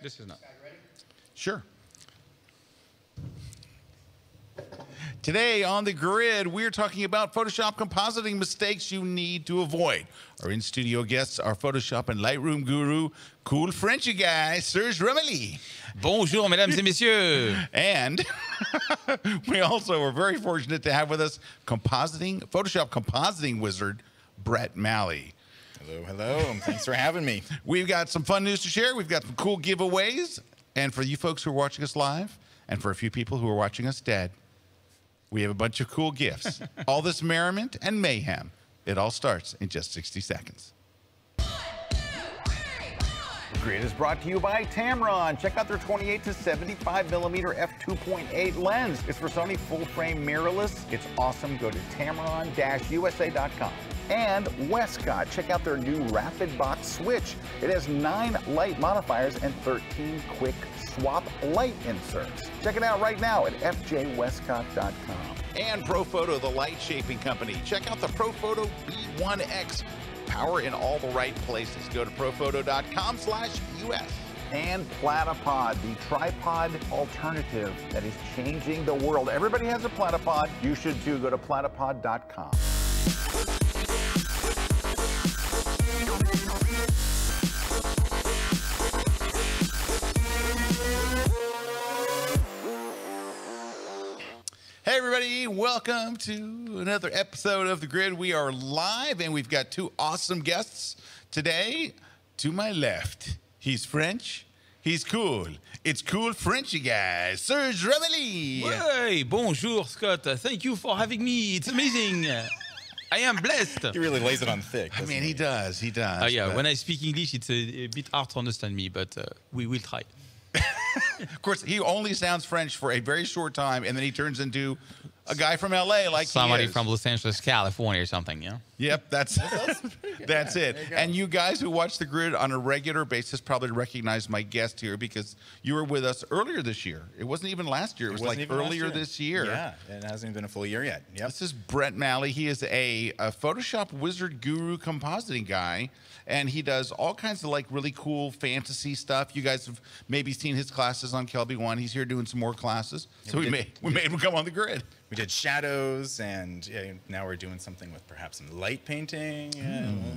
This is not. Sure. Today on the grid, we're talking about Photoshop compositing mistakes you need to avoid. Our in-studio guests are Photoshop and Lightroom guru, cool Frenchy guy, Serge Ramelli. Bonjour, mesdames et messieurs. And we also are very fortunate to have with us Photoshop compositing wizard, Bret Malley. Hello, hello. Thanks for having me. We've got some fun news to share. We've got some cool giveaways. And for you folks who are watching us live, and for a few people who are watching us dead, we have a bunch of cool gifts. All this merriment and mayhem. It all starts in just 60 seconds. The Grid is brought to you by Tamron. Check out their 28 to 75 millimeter f2.8 lens. It's for Sony full-frame mirrorless. It's awesome. Go to tamron-usa.com. And Westcott. Check out their new Rapid Box switch. It has 9 light modifiers and 13 quick swap light inserts. Check it out right now at fjwestcott.com. And ProPhoto, the light shaping company. Check out the ProPhoto B1X. Power in all the right places. Go to prophoto.com/US. And Platypod, the tripod alternative that is changing the world. Everybody has a Platypod. You should too. Go to platypod.com. Hey everybody, welcome to another episode of The Grid. We are live and we've got two awesome guests today. To my left, he's French, he's cool. It's cool Frenchy guy, Serge Ramelli. Hey, bonjour, Scott. Thank you for having me. It's amazing. I am blessed. He really lays it on thick. I mean, he does. Yeah, when I speak English, it's a bit hard to understand me, but we will try. Of course, he only sounds French for a very short time, and then he turns into a guy from LA like somebody from Los Angeles, California or something, yeah? Yep, that's it. And you guys who watch The Grid on a regular basis probably recognize my guest here because you were with us earlier this year. It wasn't even last year. It was like earlier this year. Yeah, it hasn't even been a full year yet. Yep. This is Bret Malley. He is a Photoshop wizard guru compositing guy, and he does all kinds of like really cool fantasy stuff. You guys have maybe seen his classes on KelbyOne. He's here doing some more classes. So we made him come on The Grid. We did shadows, and now we're doing something with perhaps some light painting.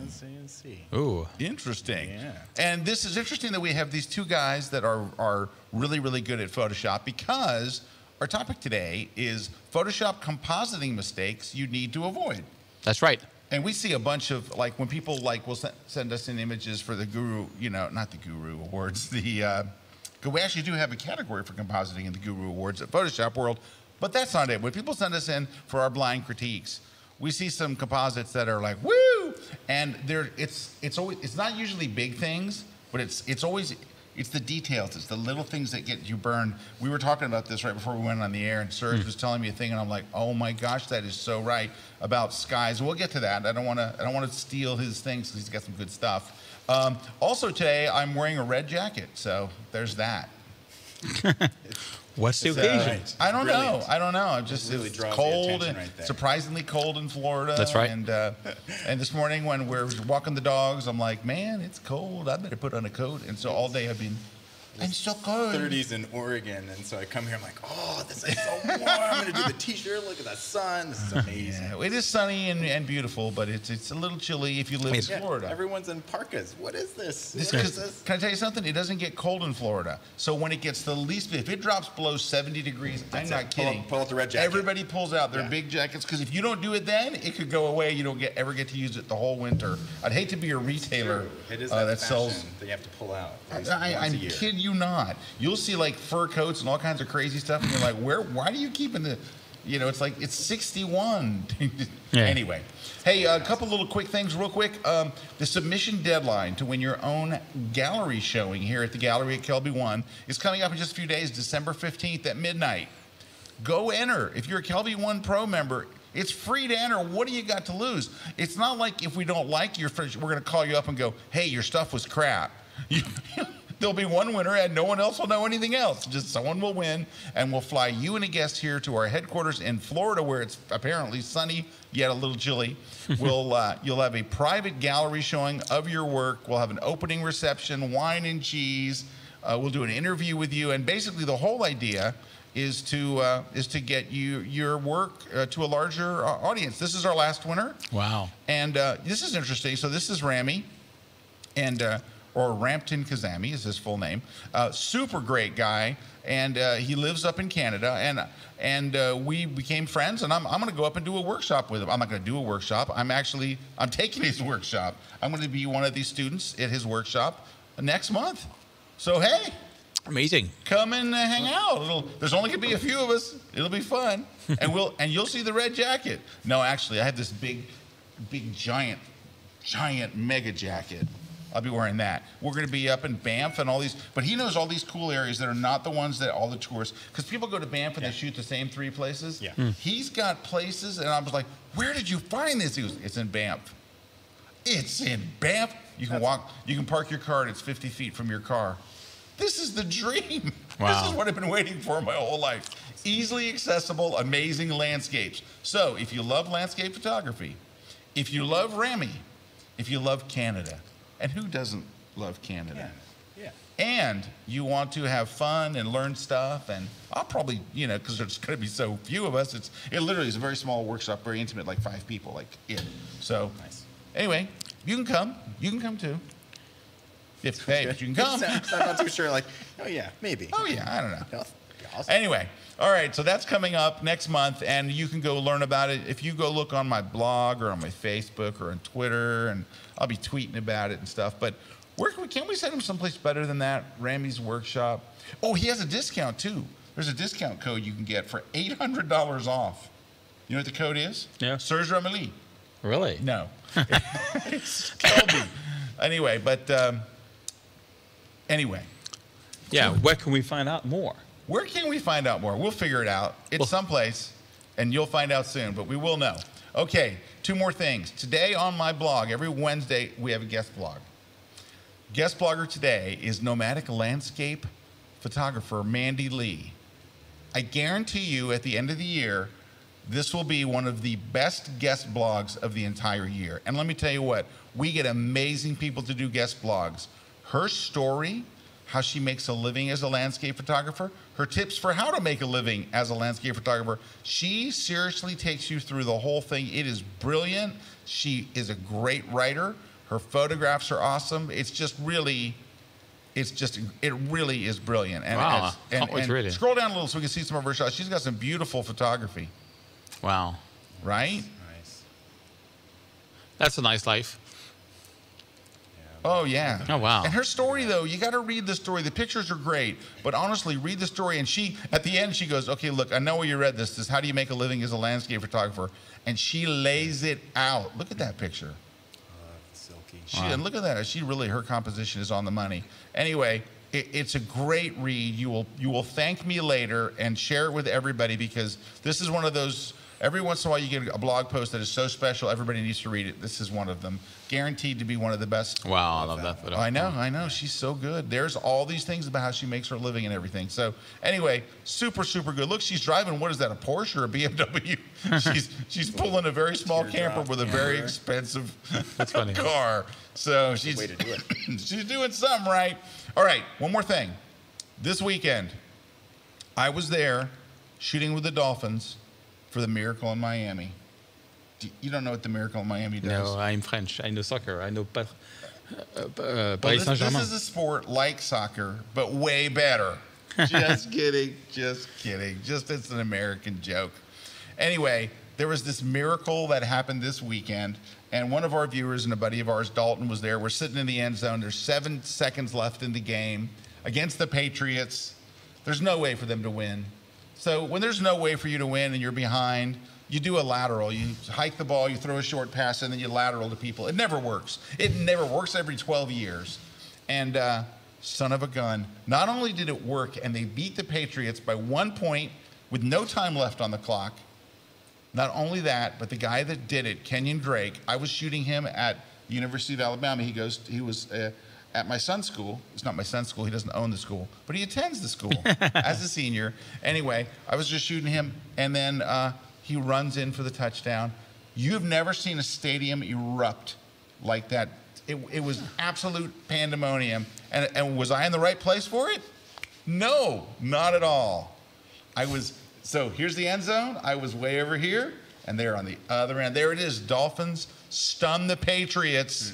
Let's see. Oh, interesting. Yeah. And this is interesting that we have these two guys that are really, really good at Photoshop because our topic today is Photoshop compositing mistakes you need to avoid. That's right. And we see a bunch of, like, when people, like, will send us in images for the Guru, not the Guru Awards, we actually do have a category for compositing in the Guru Awards at Photoshop World, but that's not it. When people send us in for our blind critiques, we see some composites that are like, woo! And it's not usually big things, but it's the details. It's the little things that get you burned. We were talking about this right before we went on the air, and Serge was telling me a thing, and I'm like, oh my gosh, that is so right about skies. We'll get to that. I don't want to steal his things because he's got some good stuff. Also today, I'm wearing a red jacket, so there's that. What's the occasion? I don't know. I'm just really it's draws cold, the right there. surprisingly cold in Florida. That's right. And this morning when we're walking the dogs, I'm like, man, it's cold. I better put on a coat. And so all day I'm so cold. 30s in Oregon, and so I come here, I'm like, oh, this is so warm. I'm going to do the t-shirt. Look at that sun. This is amazing. Yeah, it is sunny and beautiful, but it's a little chilly if you live in Florida. Everyone's in parkas. What is this? Can I tell you something? It doesn't get cold in Florida. So when it gets the least bit, if it drops below 70 degrees, I'm not kidding. Pull out the red jacket. Everybody pulls out their big jackets because if you don't do it then, it could go away. You don't ever get to use it the whole winter. I'd hate to be a retailer that that sells. That you have to pull out. I kid you not. You'll see like fur coats and all kinds of crazy stuff, and you're like, why are you keeping the, it's like, it's 61. Yeah. Anyway, hey, a couple little quick things real quick. The submission deadline to win your own gallery showing here at the gallery at KelbyOne is coming up in just a few days, December 15th at midnight. Go enter. If you're a KelbyOne Pro member, it's free to enter. What do you got to lose? It's not like if we don't like your fish, we're going to call you up and go, hey, your stuff was crap. There'll be one winner and no one else will know anything else. Just someone will win, and we'll fly you and a guest here to our headquarters in Florida where it's apparently sunny, yet a little chilly. You'll have a private gallery showing of your work. We'll have an opening reception, wine and cheese. We'll do an interview with you, and basically the whole idea is to get your work to a larger audience. This is our last winner. Wow. And this is interesting. So this is Rami, and or Rampton Kazami is his full name. Super great guy, and he lives up in Canada. And we became friends. And I'm going to go up and do a workshop with him. I'm not going to do a workshop. I'm taking his workshop. I'm going to be one of these students at his workshop next month. So hey. Amazing. Come and hang out. There's only gonna be a few of us. It'll be fun, and you'll see the red jacket. No, actually, I have this big, giant mega jacket. I'll be wearing that. We're gonna be up in Banff and all these, but he knows all these cool areas that are not the ones that all the tourists. Because people go to Banff and they shoot the same 3 places. Yeah. He's got places, and I was like, "Where did you find this?" He goes, "It's in Banff." It's in Banff. You can walk. You can park your car, and it's 50 feet from your car. This is the dream. Wow. This is what I've been waiting for my whole life. Easily accessible, amazing landscapes. So if you love landscape photography, if you love Rami, if you love Canada, and who doesn't love Canada? Yeah. And you want to have fun and learn stuff, and I'll probably, because there's going to be so few of us, it literally is a very small workshop, very intimate, like 5 people, like it. So Nice. Anyway, you can come. You can come too. If you can come. I'm not too sure. Like, oh yeah, maybe. Oh yeah, I don't know. That'd be awesome. Anyway, all right, so that's coming up next month, and you can go learn about it. If you go look on my blog or on my Facebook or on Twitter, and I'll be tweeting about it and stuff. But can't we send him someplace better than that? Rami's Workshop. Oh, he has a discount too. There's a discount code you can get for $800 off. You know what the code is? Yeah. Serge Ramelli. Really? No. It's Kelby. Anyway, but anyway. Yeah, where can we find out more? Where can we find out more? We'll figure it out. It's someplace, and you'll find out soon, but we will know. Okay, 2 more things. Today on my blog, every Wednesday, we have a guest blog. Guest blogger today is nomadic landscape photographer Mandy Lee. I guarantee you at the end of the year, this will be one of the best guest blogs of the entire year. And let me tell you what, we get amazing people to do guest blogs. Her story, how she makes a living as a landscape photographer, her tips for how to make a living as a landscape photographer, she seriously takes you through the whole thing. It is brilliant. She is a great writer. Her photographs are awesome. It really is brilliant. And, wow. and scroll down a little so we can see some of her shots. She's got some beautiful photography. Wow. Right? Nice. That's a nice life. Oh, yeah. Oh, wow. And her story, though, you got to read the story. The pictures are great, but honestly, read the story. And at the end, she goes, okay, look, I know where you read this. This is how do you make a living as a landscape photographer? And she lays it out. Look at that picture. Silky. And look at that. Her composition is on the money. Anyway, it's a great read. You will thank me later and share it with everybody, because this is one of those, every once in a while you get a blog post that is so special, everybody needs to read it. This is one of them. Guaranteed to be one of the best. Wow, I love that photo. I know. She's so good. There's all these things about how she makes her living and everything. So anyway, super, super good. Look, she's driving, what is that, a Porsche or a BMW? she's pulling a very small camper with a very expensive car. So she's way to do it. She's doing something right. All right, one more thing. This weekend, I was there shooting with the Dolphins for the Miracle in Miami. You don't know what the Miracle in Miami does? No, I'm French. I know soccer. I know Paris This Saint-Germain. is a sport like soccer, but way better. Just kidding. Just kidding. It's an American joke. Anyway, there was this miracle that happened this weekend, and one of our viewers and a buddy of ours, Dalton, was there. We're sitting in the end zone. There's 7 seconds left in the game against the Patriots. There's no way for them to win. So when there's no way for you to win and you're behind, you do a lateral. You hike the ball, you throw a short pass, and then you lateral to people. It never works. It never works every 12 years. And son of a gun, not only did it work and they beat the Patriots by 1 point with no time left on the clock, not only that, but the guy that did it, Kenyon Drake, I was shooting him at the University of Alabama. He was at my son's school. It's not my son's school. He doesn't own the school, but he attends the school as a senior. Anyway, I was just shooting him, and then he runs in for the touchdown. You've never seen a stadium erupt like that. It was absolute pandemonium. And was I in the right place for it? No, not at all. So here's the end zone. I was way over here, and they're on the other end. There it is. Dolphins stun the Patriots.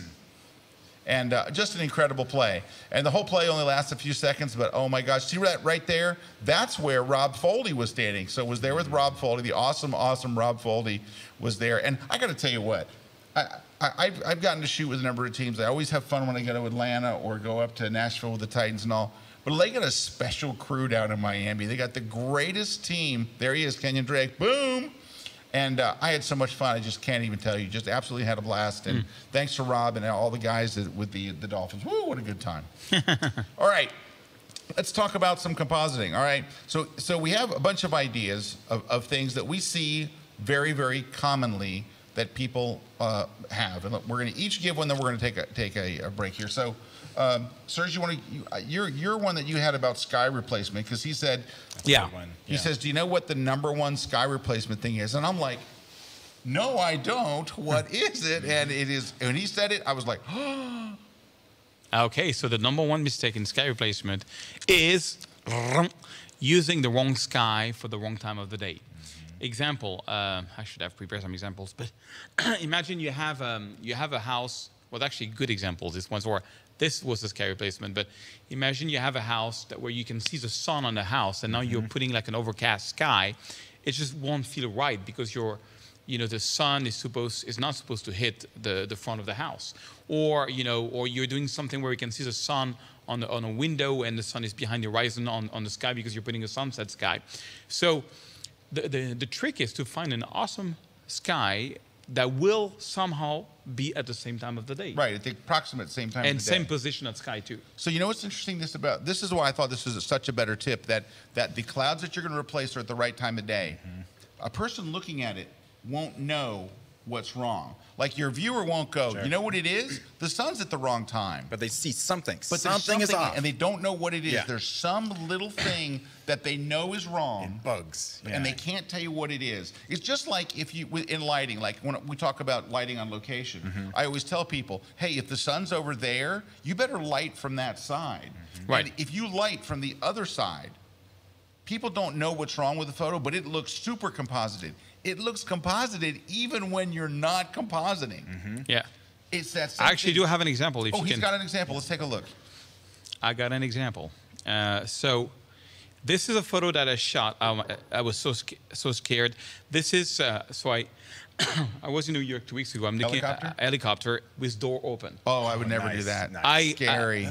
And just an incredible play. And the whole play only lasts a few seconds, but oh my gosh, see that right there? That's where Rob Foldy was standing. So was there with Rob Foldy, the awesome, awesome Rob Foldy was there. And I got to tell you what, I've gotten to shoot with a number of teams. I always have fun when I go to Atlanta or go up to Nashville with the Titans and all. But they got a special crew down in Miami. They got the greatest team. There he is, Kenyon Drake. Boom. And I had so much fun, I just can't even tell you. Just absolutely had a blast. And thanks to Rob and all the guys with the Dolphins. Woo, what a good time. All right, let's talk about some compositing. All right, so we have a bunch of ideas of things that we see very, very commonly that people have. And we're going to each give one, then we're going to take a break here. So, Serge, you're one that you had about sky replacement, because he said, he says, do you know what the #1 sky replacement thing is? And I'm like, no, I don't. What is it? And it is, when he said it, I was like, oh. Okay, so the #1 mistake in sky replacement is using the wrong sky for the wrong time of the day. Example, I should have prepared some examples, but imagine you have a house. Well, actually, good examples. This was the sky replacement, but imagine you have a house where you can see the sun on the house, and now you're putting like an overcast sky. It just won't feel right because the sun is not supposed to hit the front of the house, or you're doing something where you can see the sun on a window and the sun is behind the horizon on the sky because you're putting a sunset sky. So the trick is to find an awesome sky that will somehow be at the same time of the day. Right, at the approximate same time of the day. And same position at sky too. So you know what's interesting this is why I thought this was such a better tip, that the clouds that you're going to replace are at the right time of day. A person looking at it won't know what's wrong. Like your viewer won't go, you know what it is? The sun's at the wrong time. But they see something. But something is off. And they don't know what it is. Yeah. There's some little thing that they know is wrong. It bugs. Yeah. And they can't tell you what it is. It's just like in lighting, like when we talk about lighting on location, I always tell people, hey, if the sun's over there, you better light from that side. Right. And if you light from the other side, people don't know what's wrong with the photo, but it looks super composited. It looks composited even when you're not compositing. Yeah. It's that I actually do have an example. He's got an example. Let's take a look. I got an example. So this is a photo that I shot. I was so scared. This is, I was in New York 2 weeks ago. I'm looking at a helicopter with door open. Oh, I would never do that. Nice. Scary.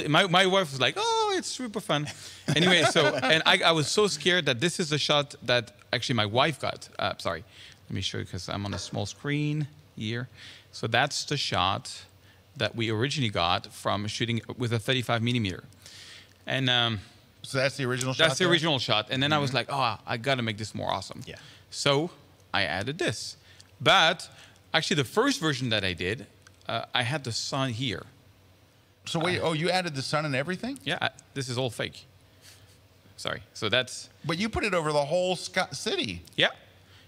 My wife was like, oh, it's super fun. Anyway, and I was so scared that this is a shot that actually my wife got. Sorry, let me show you because I'm on a small screen here. So that's the shot that we originally got from shooting with a 35 millimeter. And so that's the original shot? That's the original shot. And then I was like, oh, I got to make this more awesome. Yeah. So I added this. But actually, the first version that I did, I had the sun here. So wait, you added the sun and everything? Yeah, this is all fake. Sorry. So that's... But you put it over the whole city. Yeah.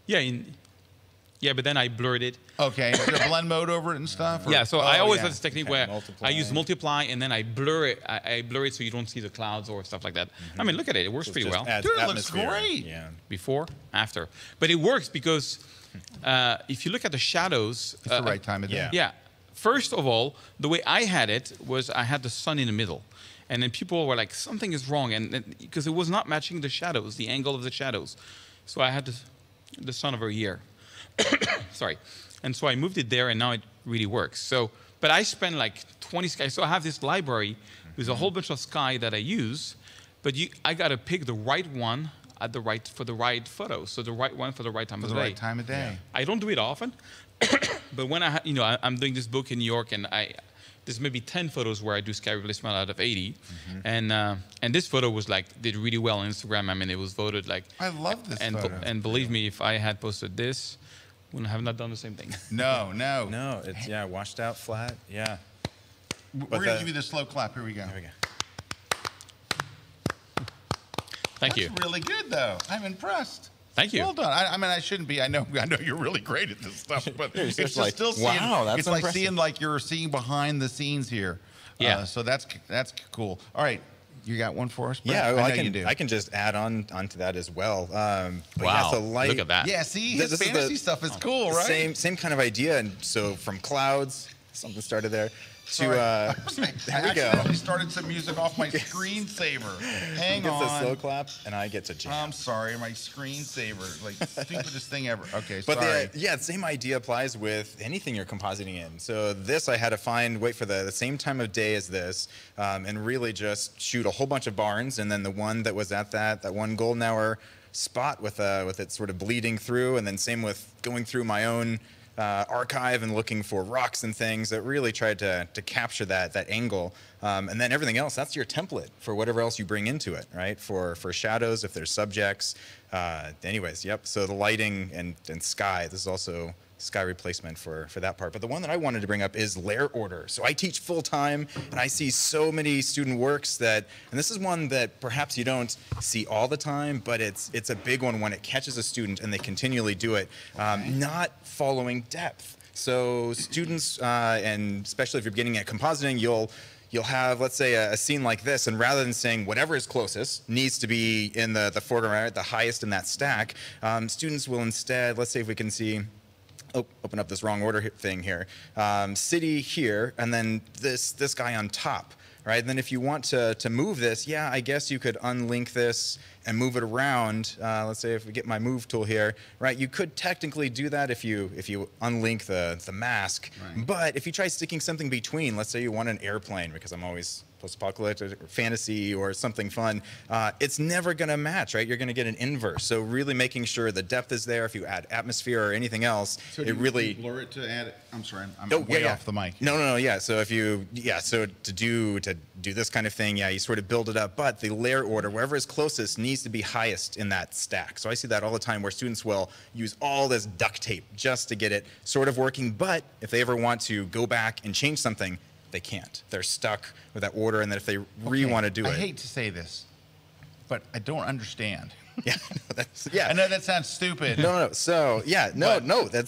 Yeah, but then I blurred it. Okay, is there a blend mode over it and stuff? Or? Yeah, so I always have this technique where multiply. I use multiply and then I blur it. I blur it so you don't see the clouds or stuff like that. I mean, look at it. It works pretty well. Dude, it looks great. Yeah. Before, after. But it works because if you look at the shadows... It's the right time of day. Yeah. First of all, the way I had it was I had the sun in the middle. And then people were like, something is wrong. And because it was not matching the shadows, the angle of the shadows. So I had the sun over here. Sorry. And so I moved it there, and now it really works. So, but I spent like 20 skies. So I have this library with a whole bunch of sky that I use, but I got to pick the right one for the right photo. So the right one for the right time of day. For the right time of day. Yeah. I don't do it often, but when I'm doing this book in New York, and there's maybe 10 photos where I do sky replacement out of 80, and this photo did really well on Instagram. I mean, it was voted like. I love this photo. And believe me, if I had posted this, would have not done the same thing. No. No, it's washed out flat. Yeah. We're gonna give you the slow clap. Here we go. There we go. Thank you. That's really good, though. I'm impressed. Thank you. Well done. I mean, I shouldn't be. I know you're really great at this stuff, but You're it's just just like, still seeing. wow, that's it's like impressive. seeing like you're seeing behind the scenes here. Yeah. So that's cool. All right, you got one for us, Brett? Yeah, well, I know you do. I can just add onto that as well. But Wow. Yeah, so light, Look at that. Yeah. See, This his is fantasy the stuff is cool, right? Same kind of idea. And so from clouds, something started there, to Sorry. there I we go. accidentally started some music off my screensaver. Hang Gets a slow on. clap, and I get to jam. I'm sorry, my screensaver, like stupidest thing ever. Okay, But sorry. the same idea applies with anything you're compositing in. So this I had to wait for the same time of day as this, and really just shoot a whole bunch of barns, and then the one that was at that one golden hour spot with it sort of bleeding through, and then same with going through my own archive and looking for rocks and things that really tried to capture that angle. And then everything else, that's your template for whatever else you bring into it, right? For shadows, if there's subjects. Anyways, yep. So the lighting and sky, this is also sky replacement for that part. But the one that I wanted to bring up is layer order. So I teach full time, and I see so many student works and this is one that perhaps you don't see all the time, but it's a big one when it catches a student and they continually do it, not following depth. So students, and especially if you're beginning at compositing, you'll have, let's say, a scene like this, and rather than saying whatever is closest needs to be in the foreground, right, the highest in that stack, students will instead, let's say if we can see, open up this wrong order thing here, city here, and then this guy on top, right? And then if you want to move this, yeah, I guess you could unlink this and move it around. Let's say if we get my move tool here, right? You could technically do that if you unlink the mask. Right. But if you try sticking something between, let's say you want an airplane, because I'm always post-apocalyptic or fantasy or something fun, it's never going to match, right? You're going to get an inverse. So really making sure the depth is there. If you add atmosphere or anything else, So it really blur it to add it. I'm sorry, I'm Oh, way yeah. off the mic. No, yeah. So if you, so to do this kind of thing, yeah, you sort of build it up, but the layer order, wherever is closest, needs to be highest in that stack. So I see that all the time where students will use all this duct tape just to get it sort of working, but if they ever want to go back and change something, they can't. They're stuck with that order, and then if they really want to do it. I hate to say this, but I don't understand. Yeah, yeah. I know that sounds stupid. No. So yeah, no.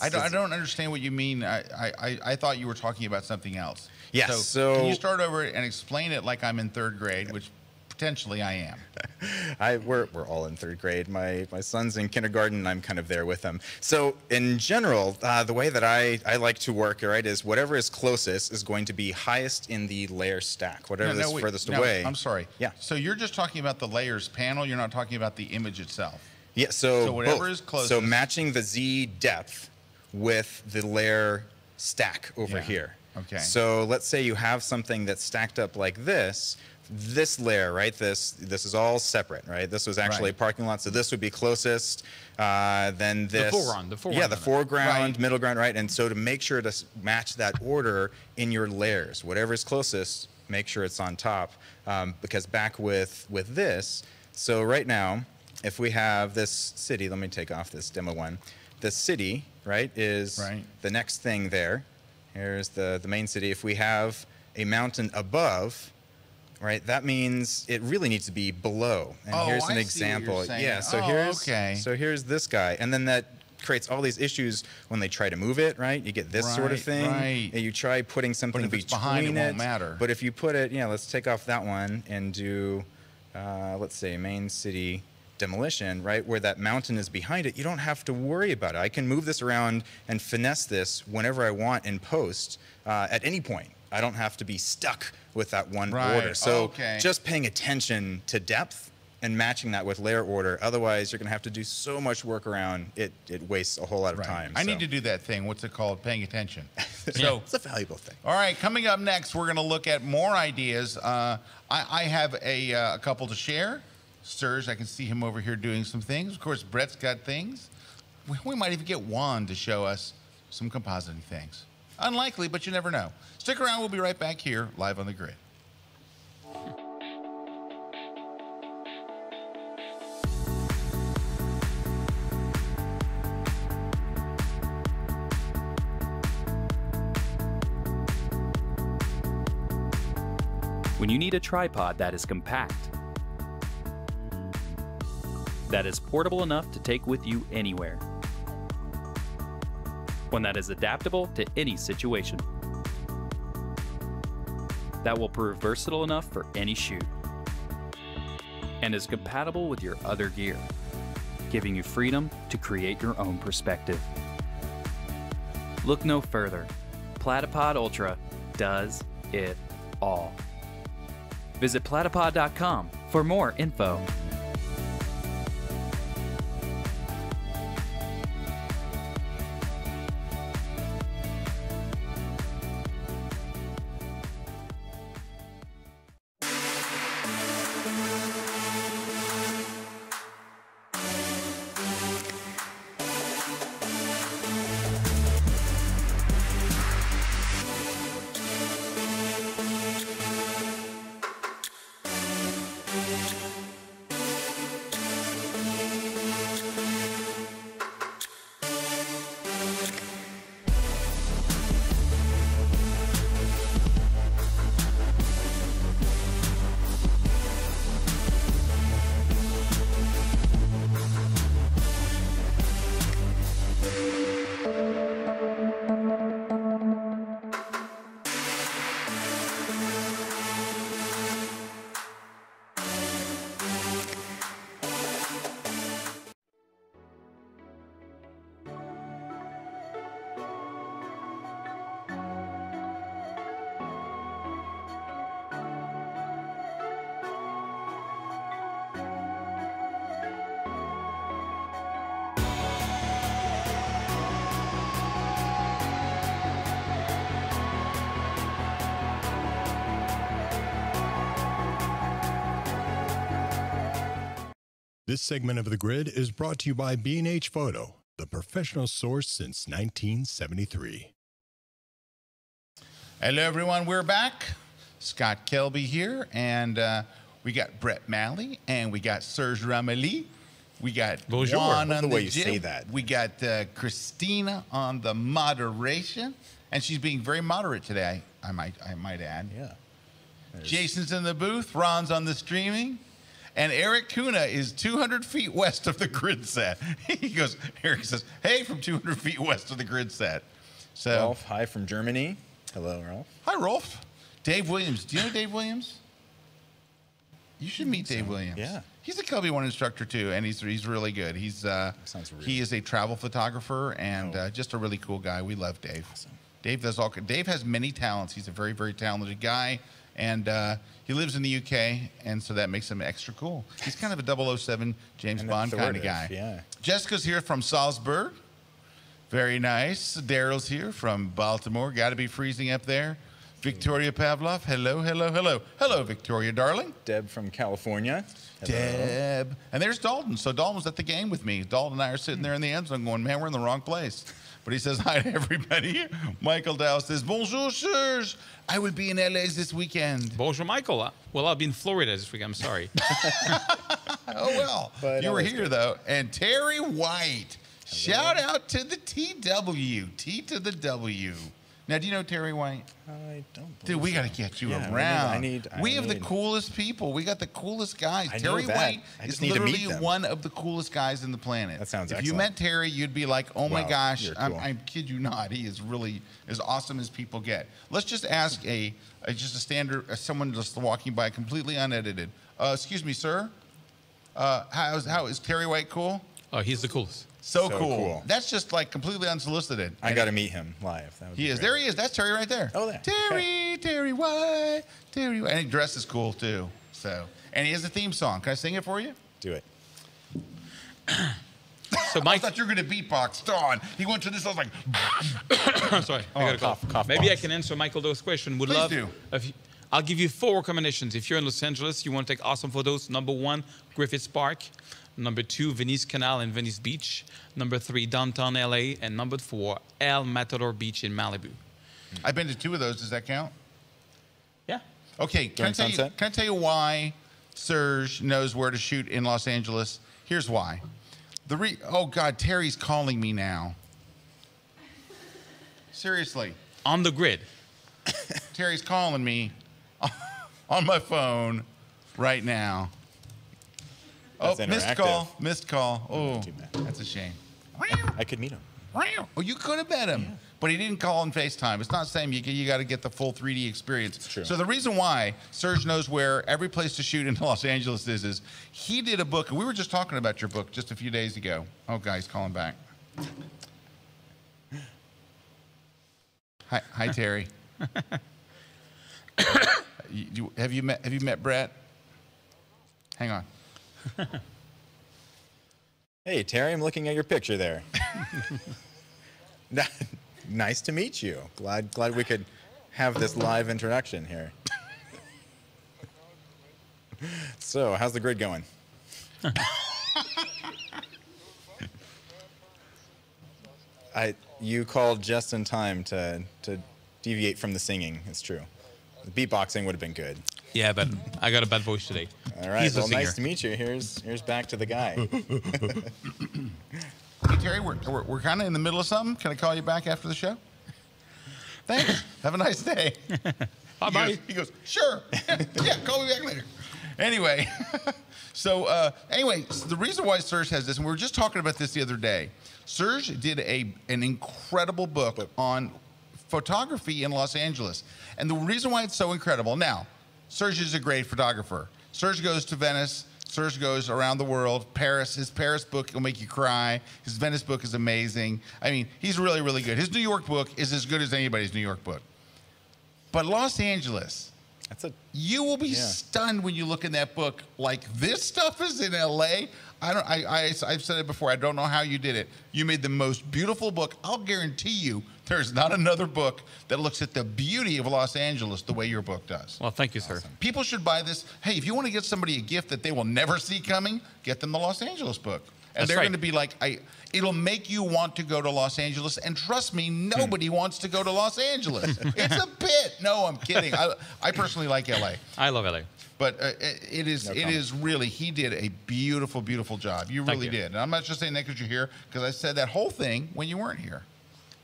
I don't understand what you mean. I thought you were talking about something else. Yeah. So can you start over and explain it like I'm in third grade, which potentially I am. We're all in third grade. My son's in kindergarten, and I'm kind of there with him. So in general, the way that I like to work, right, is whatever is closest is going to be highest in the layer stack. Whatever is furthest away. I'm sorry. Yeah. So you're just talking about the layers panel. You're not talking about the image itself. Yeah. So whatever both. is closest. So matching the Z depth with the layer stack over here. Okay. So let's say you have something that's stacked up like this. This layer, right? This is all separate, right? This was actually a parking lot, so this would be closest. Then this. The foreground. Yeah, the foreground, Right. middle ground, right? And so to make sure to match that order in your layers, whatever is closest, make sure it's on top. Because back with this, so right now, if we have this city, let me take off this demo one. The city, right, is the next thing there. Here's the main city. If we have a mountain above, right, that means it really needs to be below. And here's an example. Yeah, so here's this guy. And then that creates all these issues when they try to move it, right? You get this sort of thing. And you try putting something between behind, it won't matter. But if you put it, let's take off that one and do, let's say, main city demolition, right, where that mountain is behind it, you don't have to worry about it. I can move this around and finesse this whenever I want in post at any point. I don't have to be stuck with that one order. So just paying attention to depth and matching that with layer order. Otherwise, you're going to have to do so much work around it. It wastes a whole lot of time. I need to do that thing. What's it called? Paying attention. So it's a valuable thing. All right, coming up next, we're going to look at more ideas. I have a couple to share. Serge, I can see him over here doing some things. Of course, Bret's got things. We might even get Juan to show us some compositing things. Unlikely, but you never know. Stick around. We'll be right back here, live on the grid. When you need a tripod that is compact, that is portable enough to take with you anywhere. One that is adaptable to any situation. That will prove versatile enough for any shoot. And is compatible with your other gear, giving you freedom to create your own perspective. Look no further. Platypod Ultra does it all. Visit platypod.com for more info. This segment of The Grid is brought to you by B&H Photo, the professional source since 1973. Hello, everyone. We're back. Scott Kelby here, and we got Bret Malley, and we got Serge Ramelli. We got Bonjour. Juan on the way the you jib. say that. We got Christina on the moderation, and she's being very moderate today, I might add. Yeah. Jason's in the booth. Ron's on the streaming. And Eric Kuna is 200 feet west of the grid set. Eric says, hey, from 200 feet west of the grid set. So, Rolf, hi from Germany. Hello, Rolf. hi, Rolf. Dave Williams. Do you know Dave Williams? You should meet Dave Williams. Yeah. He's a KelbyOne instructor, too, and he's really good. Sounds really he is a travel photographer and just a really cool guy. We love Dave. Awesome. Dave has many talents. He's a very, very talented guy. And he lives in the UK, and so that makes him extra cool. He's kind of a 007 James And Bond kind of authoritative, guy. yeah. Jessica's here from Salzburg. Very nice. Daryl's here from Baltimore. Got to be freezing up there. Victoria Pavlov. Hello, hello, hello. Hello, Victoria, darling. Deb from California. Hello. Deb. And there's Dalton. So Dalton was at the game with me. Dalton and I are sitting there in the end zone going, man, we're in the wrong place. But he says hi to everybody. Michael Dow says, bonjour, Serge. I will be in LA this weekend. Bonjour, Michael. Well, I'll be in Florida this week. I'm sorry. Oh, well. But You were always here, good. though. And Terry White. Shout out to the TW. T to the W. Now, do you know Terry White? I don't Dude, we got to get you Yeah, around. I we have the need- coolest people. We got the coolest guys. I know Terry that. White I is just need to meet literally them. one of the coolest guys in the planet. That sounds If you excellent. met Terry, you'd be like, oh my Wow, gosh, you're cool. I kid you not. He is really as awesome as people get. Let's just ask just a standard, someone just walking by completely unedited. Excuse me, sir. How is Terry White cool? Oh, he's the coolest. So So cool. cool. That's just like completely unsolicited. I And got to meet him live. That would He be is. great. There he is. That's Terry right there. Oh, there. Terry White. Terry White. And he dresses cool, too. So, and he has a theme song. Can I sing it for you? Do it. So, I Mike, thought you were going to beatbox. Dawn. He went to this. I was like, sorry, I got a cough. cough Maybe I box. can answer Michael those questions. Would Please love do. I'll give you 4 recommendations. If you're in Los Angeles, you want to take awesome photos. Number 1, Griffith Park. Number 2, Venice Canal and Venice Beach. Number 3, downtown LA. And number 4, El Matador Beach in Malibu. I've been to 2 of those. Does that count? Yeah. Okay. Can I During sunset? tell you why Serge knows where to shoot in Los Angeles? Here's why. Oh, God, Terry's calling me now. Seriously. On the grid. Terry's calling me on my phone right now. Oh, That's missed interactive. call. Missed call. Oh, Too bad. that's a shame. I could meet him. Oh, you could have met him, but he didn't call on FaceTime. It's not the same. You got to get the full 3D experience. It's true. So the reason why Serge knows where every place to shoot in Los Angeles is he did a book, and we were just talking about your book just a few days ago. Oh, guys, calling back. Hi, Terry. Have you met Bret? Hang on. Hey, Terry, I'm looking at your picture there. Nice to meet you. Glad we could have this live introduction here. So, how's the grid going? You called just in time to deviate from the singing. It's true. The beatboxing would have been good. Yeah, but I got a bad voice today. All right. He's a Well, singer. nice to meet you. Here's back to the guy. Hey, Terry, we're kind of in the middle of something. Can I call you back after the show? Thanks. Have a nice day. Bye-bye. He goes, sure. Yeah, call me back later. Anyway, so the reason why Serge has this, and we were just talking about this the other day, Serge did an incredible book on photography in Los Angeles. And the reason why it's so incredible, now, Serge is a great photographer. Serge goes to Venice. Serge goes around the world. Paris, his Paris book will make you cry. His Venice book is amazing. I mean, he's really, really good. His New York book is as good as anybody's New York book. But Los Angeles, you will be stunned when you look in that book. Like, this stuff is in LA. I've said it before. I don't know how you did it. You made the most beautiful book. I'll guarantee you there's not another book that looks at the beauty of Los Angeles the way your book does. Well, thank you, sir. People should buy this. Hey, if you want to get somebody a gift that they will never see coming, get them the Los Angeles book. And That's they're right. going to be like, it'll make you want to go to Los Angeles. And trust me, nobody wants to go to Los Angeles. It's a bit. No, I'm kidding. I personally like LA. I love LA. But it is really, he did a beautiful, beautiful job. You really did. And I'm not just saying that because you're here, because I said that whole thing when you weren't here.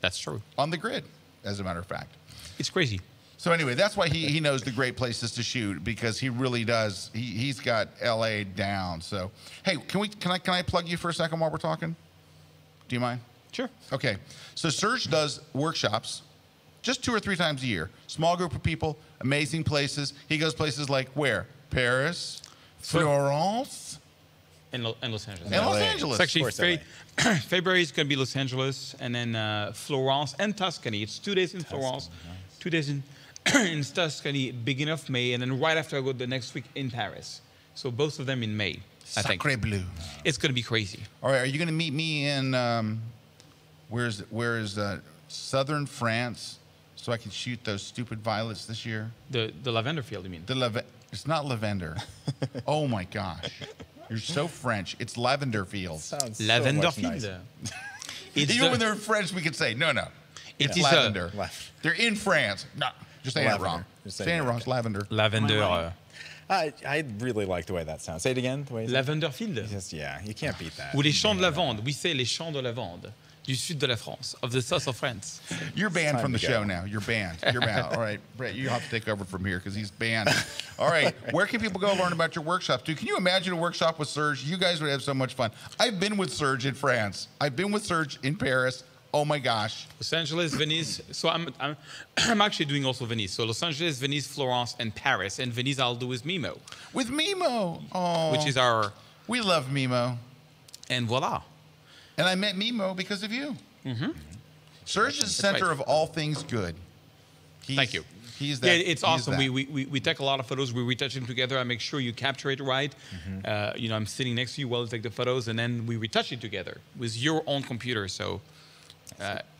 That's true. On the grid, as a matter of fact. It's crazy. So anyway, that's why he knows the great places to shoot, because he really does. He's got LA down. So hey, can I plug you for a second while we're talking? Do you mind? Sure. Okay. So Serge does workshops just 2 or 3 times a year. Small group of people, amazing places. He goes places like where? Paris, Florence, In Los Angeles. and Los Angeles. It's actually February is going to be Los Angeles, and then Florence and Tuscany. It's 2 days in Florence, 2 days in Tuscany, beginning of May, and then right after I go the next week in Paris. So both of them in May, I think. Sacré bleu. It's going to be crazy. All right, are you going to meet me in where is southern France, so I can shoot those stupid violets this year? The lavender field, you mean? It's not lavender. Oh my gosh, you're so French. It's lavender field. Sounds Lavender so much field. nicer. Even when they're French, we could say no. It's It's lavender. They're in France. No, just saying it Lavender. wrong. Just Saying saying it it wrong. It's lavender. Lavender. I really like the way that sounds. Say it again. The way Lavender field. you can't beat that. Ou les champs de lavande. We say les champs de lavande du sud de la France, of the south of France. You're banned Time from the to show go. now. You're banned. You're banned. All right, Brett, you have to take over from here because he's banned. All right, where can people go learn about your workshops? Dude, can you imagine a workshop with Serge? You guys would have so much fun. I've been with Serge in France. I've been with Serge in Paris. Oh my gosh. Los Angeles, Venice. So I'm actually doing also Venice. So Los Angeles, Venice, Florence, and Paris. And Venice I'll do with Mimo, With Mimo. Oh. which is our. We love Mimo. And voila. And I met Mimo because of you. Mm-hmm. Serge is the center right. of all things good. Thank you. He's that. Yeah, it's he's awesome. that. We take a lot of photos. We retouch them together. I make sure you capture it right. Mm-hmm. I'm sitting next to you while you take the photos, and then we retouch it together with your own computer. So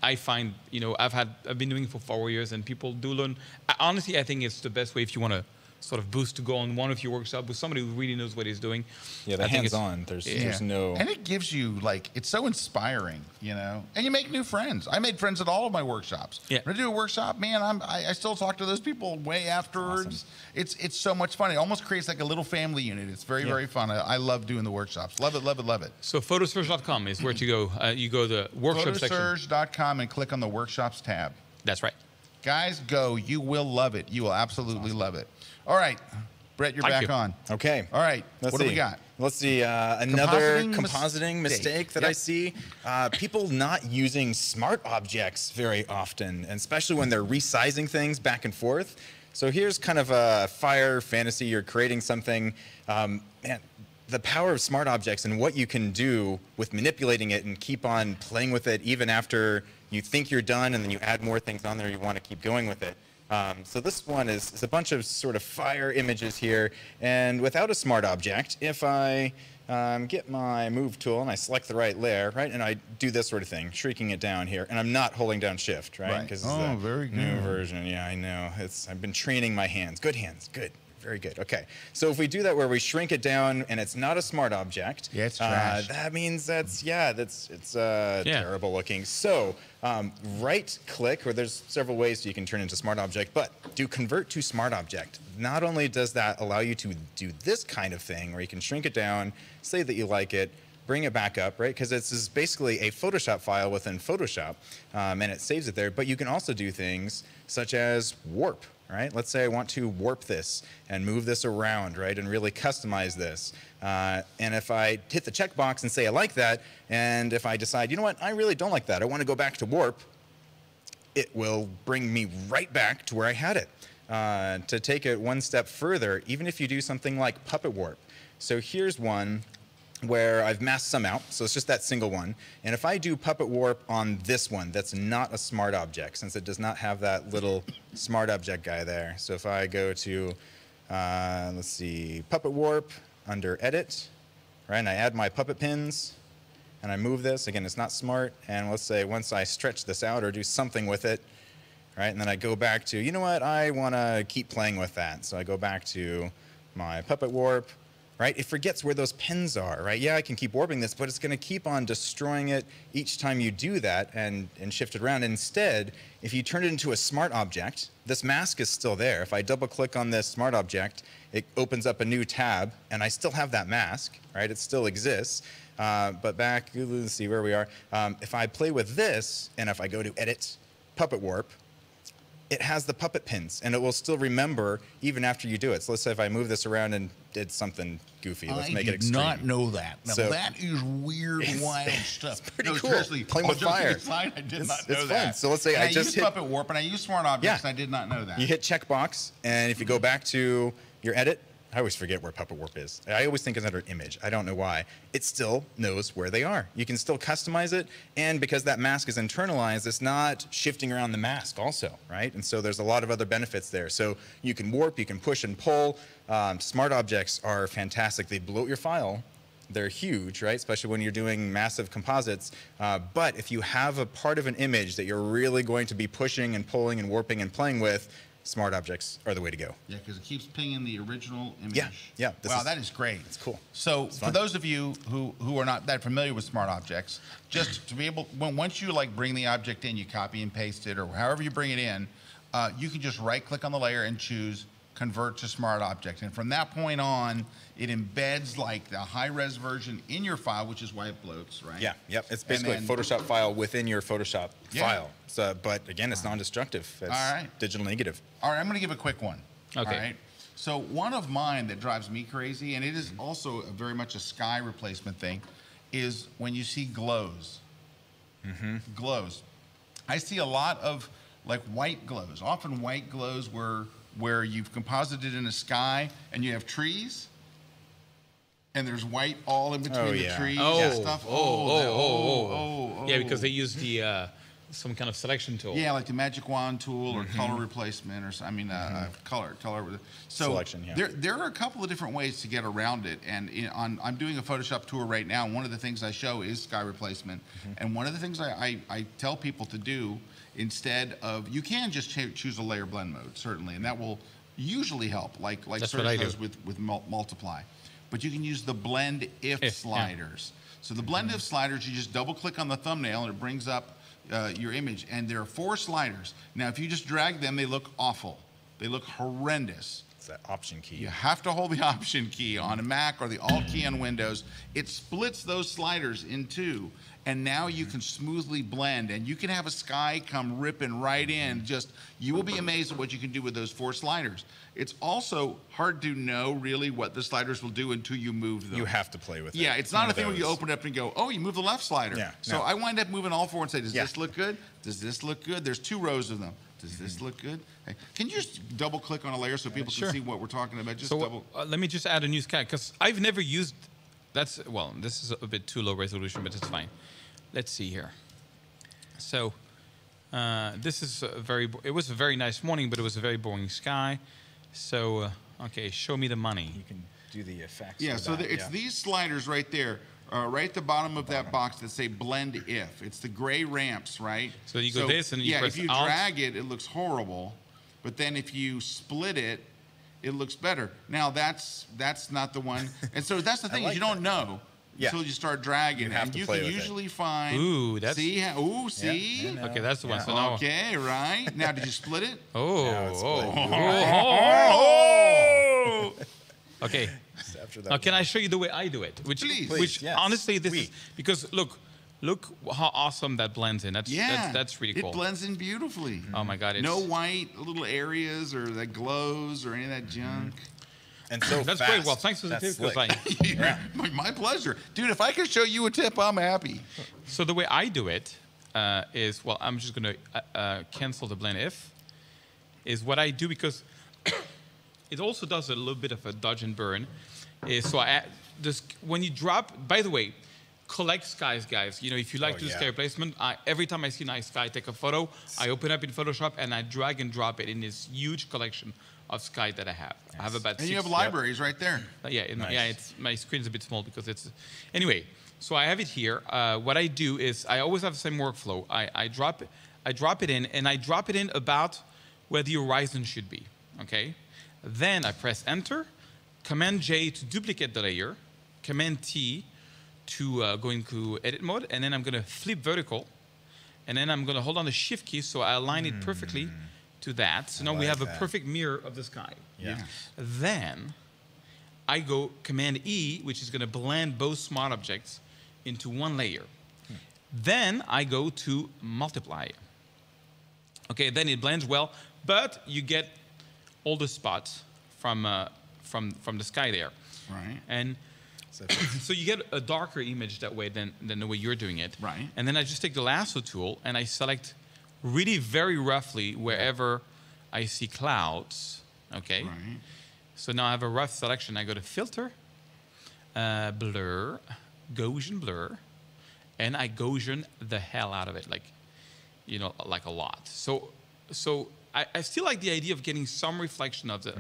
I find, I've been doing it for 4 years, and people do learn. Honestly, I think it's the best way if you want to sort of boost to go on one of your workshops with somebody who really knows what he's doing. Yeah, the I think hands-on. There's no. And it gives you, it's so inspiring, and you make new friends. I made friends at all of my workshops. Yeah. When I do a workshop, man, I still talk to those people way afterwards. Awesome. It's so much fun. It almost creates like a little family unit. It's very, very fun. I love doing the workshops. Love it, love it, love it. So photosurge.com is where to go. You go to the workshop section. Photosurge.com and click on the workshops tab. That's right. Guys, go. You will love it. You will absolutely love it. All right. Brett, you're Thank back you. on. Okay. All right. Let's what do see. we got? Let's see, another Compositing compositing mistake that I see. People not using smart objects very often, and especially when they're resizing things back and forth. So here's kind of a fire fantasy. You're creating something. Man, the power of smart objects and what you can do with manipulating it and keep on playing with it even after you think you're done, and then you add more things on there, you want to keep going with it. So this one is a bunch of sort of fire images here, and without a smart object, if I get my move tool and I select the right layer, right, and I do this sort of thing, shrinking it down here, and I'm not holding down shift, right? Because it's the very good. new version. Yeah, I know. I've been training my hands. Good hands. Good. Very good. Okay. So if we do that where we shrink it down and it's not a smart object, yeah, it's trash. that means it's terrible looking. So right click, or there's several ways you can turn into smart object, but do convert to smart object. Not only does that allow you to do this kind of thing where you can shrink it down, say that you like it, bring it back up, right? Because this is basically a Photoshop file within Photoshop, and it saves it there. But you can also do things such as warp, right? Let's say I want to warp this and move this around, right? And really customize this. And if I hit the checkbox and say I like that, and if I decide, you know what, I really don't like that, I want to go back to warp, it will bring me right back to where I had it. To take it one step further, even if you do something like puppet warp. So here's one where I've masked some out, so it's just that single one. And if I do puppet warp on this one, that's not a smart object, since it does not have that little smart object guy there. So if I go to, let's see, puppet warp under edit, right, and I add my puppet pins, and I move this, again, it's not smart, and let's say once I stretch this out or do something with it, right, and then I go back to, you know what, I want to keep playing with that. So I go back to my puppet warp, right? It forgets where those pins are, right? Yeah, I can keep warping this, but it's going to keep on destroying it each time you do that and shift it around. Instead, if you turn it into a smart object, this mask is still there. If I double click on this smart object, it opens up a new tab, and I still have that mask, right? It still exists. But back, let's see where we are. If I play with this, and if I go to edit, puppet warp, it has the puppet pins, and it will still remember even after you do it. So let's say if I move this around and did something goofy, let's make it extreme. I did not know that. Now, So- that is weird, wild stuff. It's pretty cool. Seriously, Playing with fire. I did not know It's that. fun. So let's say And I I just use hit- puppet warp, and I use smart objects, Yeah. and I did not know that. You hit checkbox, and if you go back to your edit, I always forget where puppet warp is. I always think it's under image. I don't know why. It still knows where they are. You can still customize it, and because that mask is internalized, it's not shifting around the mask also, right? And so there's a lot of other benefits there. So you can warp, you can push and pull. Smart objects are fantastic. They bloat your file. They're huge, right? Especially when you're doing massive composites. But if you have a part of an image that you're really going to be pushing and pulling and warping and playing with, smart objects are the way to go. Yeah, because it keeps pinging the original image. Yeah. Wow, that is great. It's cool. So It's for fun. those of you who are not that familiar with smart objects, just to be able, once you like bring the object in, you copy and paste it, or however you bring it in, you can just right click on the layer and choose convert to smart object. And from that point on, it embeds like the high-res version in your file, which is why it bloats, right? Yeah, yep. It's basically a Photoshop file within your Photoshop file. So, but again, it's non-destructive. It's All right. digital negative. All right, I'm going to give a quick one. Okay. All right. So one of mine that drives me crazy, and it is also very much a sky replacement thing, is when you see glows. Glows. I see a lot of like white glows, often white glows where you've composited in a sky and you have trees, and there's white all in between the trees and stuff. Yeah, because they use the some kind of selection tool. Yeah, like the magic wand tool or color replacement, or color. So Selection, yeah. there are a couple of different ways to get around it. And I'm doing a Photoshop tour right now. And one of the things I show is sky replacement. And one of the things I tell people to do instead of, you can just choose a layer blend mode, certainly, and that will usually help, like That's Serge what I do. does with multiply. But you can use the blend if sliders. So the blend if sliders, you just double click on the thumbnail and it brings up your image, and there are 4 sliders. Now, if you just drag them, they look awful. They look horrendous. It's that Option key. You have to hold the Option key on a Mac or the Alt key on Windows. It splits those sliders in two, and now you can smoothly blend, and you can have a sky come ripping right in. Just, you will be amazed at what you can do with those 4 sliders. It's also hard to know really what the sliders will do until you move them. You have to play with it. Yeah, it's not a thing where you open it up and go, oh, you move the left slider. Yeah, so no. I wind up moving all 4 and say, does this look good? Does this look good? There's 2 rows of them. Does this look good? Hey, can you just double click on a layer so people can see what we're talking about? Just double. Let me just add a new sky, because I've never used, well, this is a bit too low resolution, but it's fine. Let's see here. So this is it was a very nice morning, but it was a very boring sky. So, okay, show me the money. You can do the effects. Yeah, so it's these sliders right there. Right at the bottom of that box that say blend if. It's the gray ramps, right? So you go this and you press if you Alt. drag it, it looks horrible. But then if you split it, it looks better. Now that's not the one. And so that's the thing, is you don't know until you start dragging. have And to you play can with it. usually find. Ooh, that's. See? See? Yeah, Okay, that's the one. So now. Okay, right. Now did you split it? Now it's split. Oh! Okay. After that Now, can I show you the way I do it? Which, Please, yes. honestly, this is because look how awesome that blends in. That's really cool. It blends in beautifully. Oh my God! It's, No white little areas or that glows or any of that junk. And so that's fast. great. Well, thanks for the That's tip. slick. My pleasure. Dude, if I could show you a tip, I'm happy. So the way I do it is, well, I'm just going to cancel the blend if, is what I do because it also does a little bit of a dodge and burn. Is so I add this, when you drop, by the way, collect skies, guys. You know, if you like to do sky replacement, every time I see a nice sky, I take a photo, I open up in Photoshop, and I drag and drop it in this huge collection of sky that I have. I have about 6. And you have libraries right there. It's my screen's a bit small because it's, anyway. So I have it here. What I do is I always have the same workflow. I drop it in, and I drop it in about where the horizon should be. Okay. Then I press Enter, Command J to duplicate the layer, Command T to go into edit mode, and then I'm going to flip vertical, and then I'm going to hold on the Shift key so I align it perfectly to that. So now we have a perfect mirror of the sky. Yeah. Then I go Command E, which is going to blend both smart objects into one layer. Then I go to multiply. Okay, then it blends well, but you get all the spots from the sky there. Right. And so you get a darker image that way than the way you're doing it. Right. And then I just take the lasso tool and I select really very roughly wherever I see clouds. Okay. Right. So now I have a rough selection. I go to Filter, Blur, Gaussian Blur, and I Gaussian the hell out of it, like, you know, like a lot. So I still like the idea of getting some reflection of the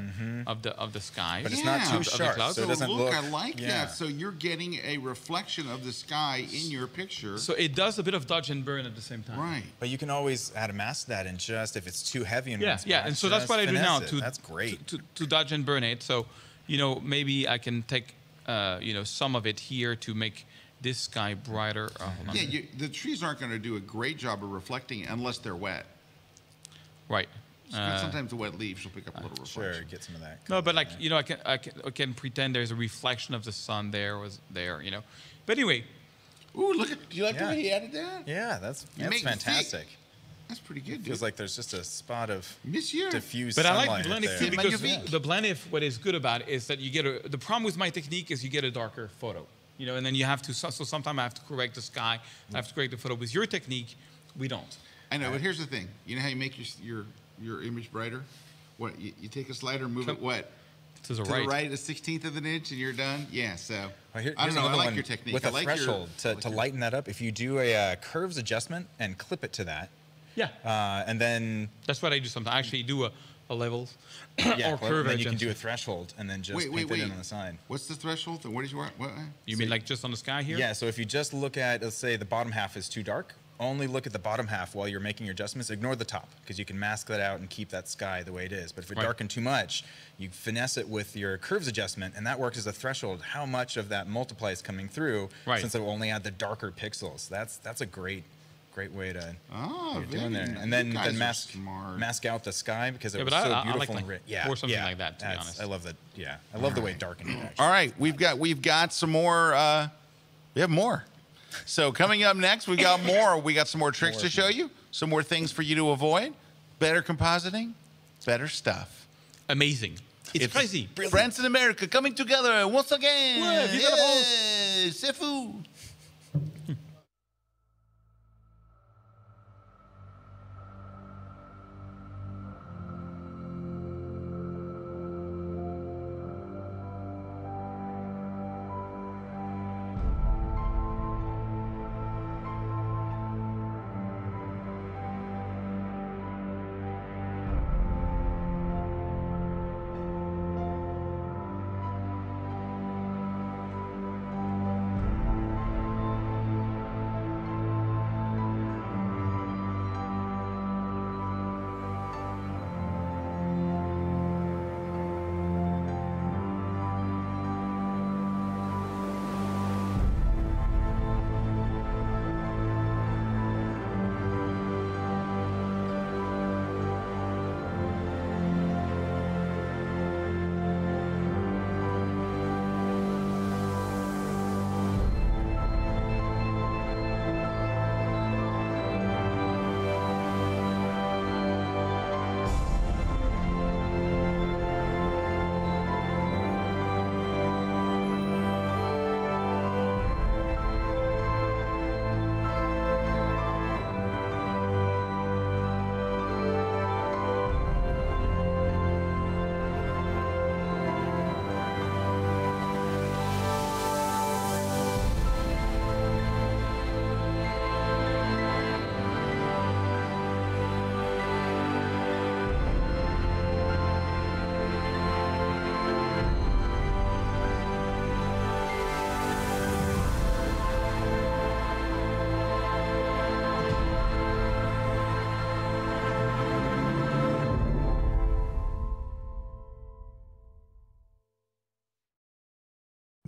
sky, but it's not too sharp, so it doesn't look. I like that. So you're getting a reflection of the sky in your picture. So it does a bit of dodge and burn at the same time. Right. But you can always add a mask to that, and just if it's too heavy in one spot, and so that's what I do now that's great. To dodge and burn it. So, you know, maybe I can take you know, some of it here to make this sky brighter. Yeah, the trees aren't going to do a great job of reflecting unless they're wet. Right. Sometimes the wet leaves will pick up a little reflection. Sure, get some of that. No, but like, you know, I can pretend there's a reflection of the sun there, you know. But anyway. Ooh, look at, do you like the way he added that? Yeah, that's fantastic. That's pretty good, dude. Feels like there's just a spot of Monsieur. diffused But I sunlight like the blend right if there. because the blend if, what is good about it is that you get the problem with my technique is you get a darker photo, you know, and then you have to, so sometimes I have to correct the sky, I have to correct the photo. With your technique, we don't. I know, but here's the thing. You know how you make your image brighter? What, you take a slider and move it what? To the right, a 1/16 of an inch, and you're done. Yeah. So Well, I don't know. I like your technique. With I a like threshold to lighten that up. If you do a curves adjustment and clip it to that, and then that's what I do sometimes. I actually do a levels or curve. And then you can do a threshold and then just paint it in on the side. What's the threshold? What did you want? What? You mean like just on the sky here? Yeah. So if you just look at, let's say the bottom half is too dark, only look at the bottom half while you're making your adjustments. Ignore the top because you can mask that out and keep that sky the way it is. But if it darken too much, you finesse it with your curves adjustment, and that works as a threshold. How much of that multiply is coming through, since it will only add the darker pixels. That's a great Great way to Oh, you're doing there. very And then you guys are mask smart. out the sky because it Yeah, was but so I beautiful like and rich. or something like that, to be honest. I love that. Yeah, I love the way it darkened it. Actually. All right, we've got some more. We have more. So coming up next, we got more. We got some more tricks to show you. Some more things for you to avoid. Better compositing, better stuff. Amazing. It's crazy. Friends in America coming together once again. Ouais, vive la France. Yeah, c'est fou.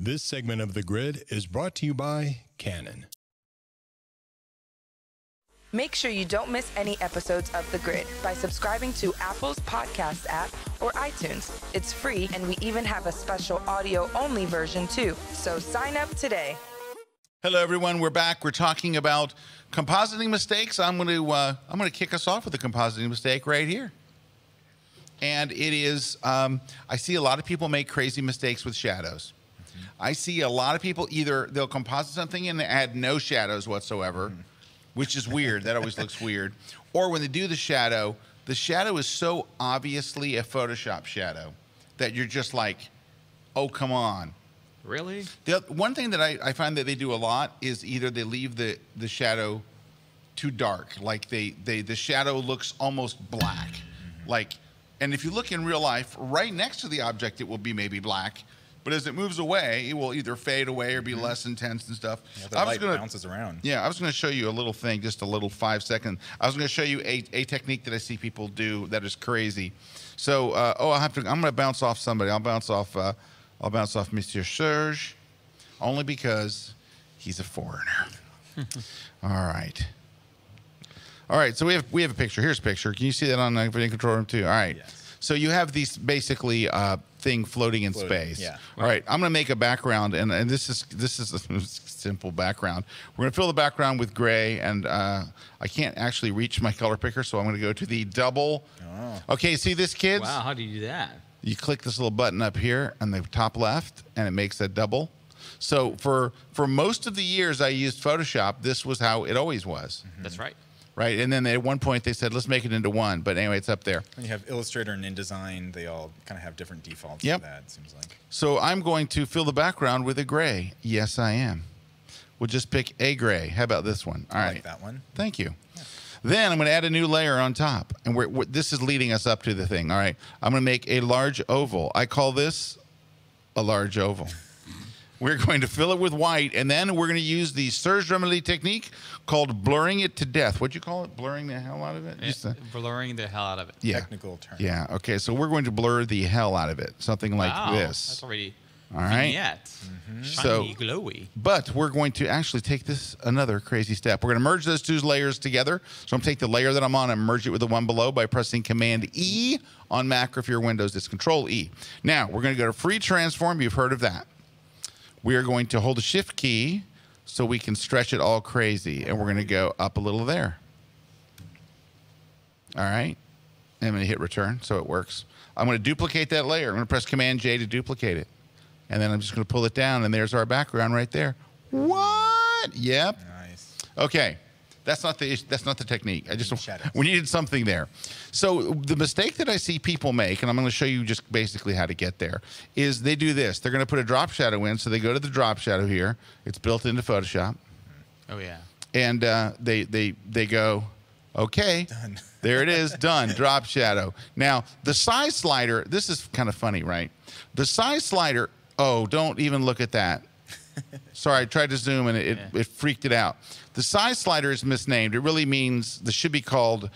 This segment of The Grid is brought to you by Canon. Make sure you don't miss any episodes of The Grid by subscribing to Apple's podcast app or iTunes. It's free, and we even have a special audio-only version too. So sign up today. Hello, everyone. We're back. We're talking about compositing mistakes. I'm going to kick us off with a compositing mistake right here. And it is, I see a lot of people make crazy mistakes with shadows. I see a lot of people either they'll composite something and add no shadows whatsoever, which is weird. That always looks weird. Or when they do the shadow is so obviously a Photoshop shadow that you're just like, oh, come on. Really? The one thing that I find that they do a lot is either they leave the shadow too dark, like the shadow looks almost black, like, and if you look in real life, right next to the object, it will be maybe black, but as it moves away, it will either fade away or be less intense and stuff. Yeah, the light bounces around. Yeah, I was going to show you a little thing, just a little 5-second. I was going to show you a technique that I see people do that is crazy. So, I'm going to bounce off somebody. I'll bounce off Monsieur Serge, only because he's a foreigner. All right. So we have a picture. Here's a picture. Can you see that on the video control room too? All right. Yes. So you have these basically thing floating in space. Yeah. All right. I'm going to make a background, and this is a simple background. We're going to fill the background with gray, and I can't actually reach my color picker, so I'm going to go to the double. Oh. Okay. See this, kids? Wow. How do you do that? You click this little button up here on the top left, and it makes that double. So for most of the years I used Photoshop, this was how it always was. Mm-hmm. That's right. Right, and then at one point they said, let's make it into one. But anyway, it's up there. When you have Illustrator and InDesign, they all kind of have different defaults yep. for that, it seems like. So I'm going to fill the background with a gray. Yes, I am. We'll just pick a gray. How about this one? All right. I like that one. Thank you. Yeah. Then I'm going to add a new layer on top. And this is leading us up to the thing. All right. I'm going to make a large oval. I call this a large oval. We're going to fill it with white, and then we're going to use the Serge Ramelli technique called blurring it to death. What'd you call it? Blurring the hell out of it? Blurring the hell out of it. Yeah. Technical term. Yeah. Okay. So we're going to blur the hell out of it. Something like this. That's already All right. Vignette. So, Shiny, glowy. but we're going to actually take this another crazy step. We're going to merge those two layers together. So I'm going to take the layer that I'm on and merge it with the one below by pressing Command E on Mac, or if you're Windows, it's Control E. Now, we're going to go to Free Transform. You've heard of that. We are going to hold the Shift key so we can stretch it all crazy. And we're going to go up a little there. All right. I'm going to hit Return so it works. I'm going to duplicate that layer. I'm going to press Command J to duplicate it. And then I'm just going to pull it down, and there's our background right there. What? Yep. Nice. Okay. That's not the technique. We needed something there. So the mistake that I see people make, and I'm going to show you just basically how to get there, is they do this. They're going to put a drop shadow in, so they go to the drop shadow here. It's built into Photoshop. Oh, yeah. And they go, okay, Done. There it is, done, drop shadow. Now, the size slider, this is kind of funny, right? The size slider, oh, don't even look at that. Sorry, I tried to zoom and it freaked it out. The size slider is misnamed. It really means, this should be called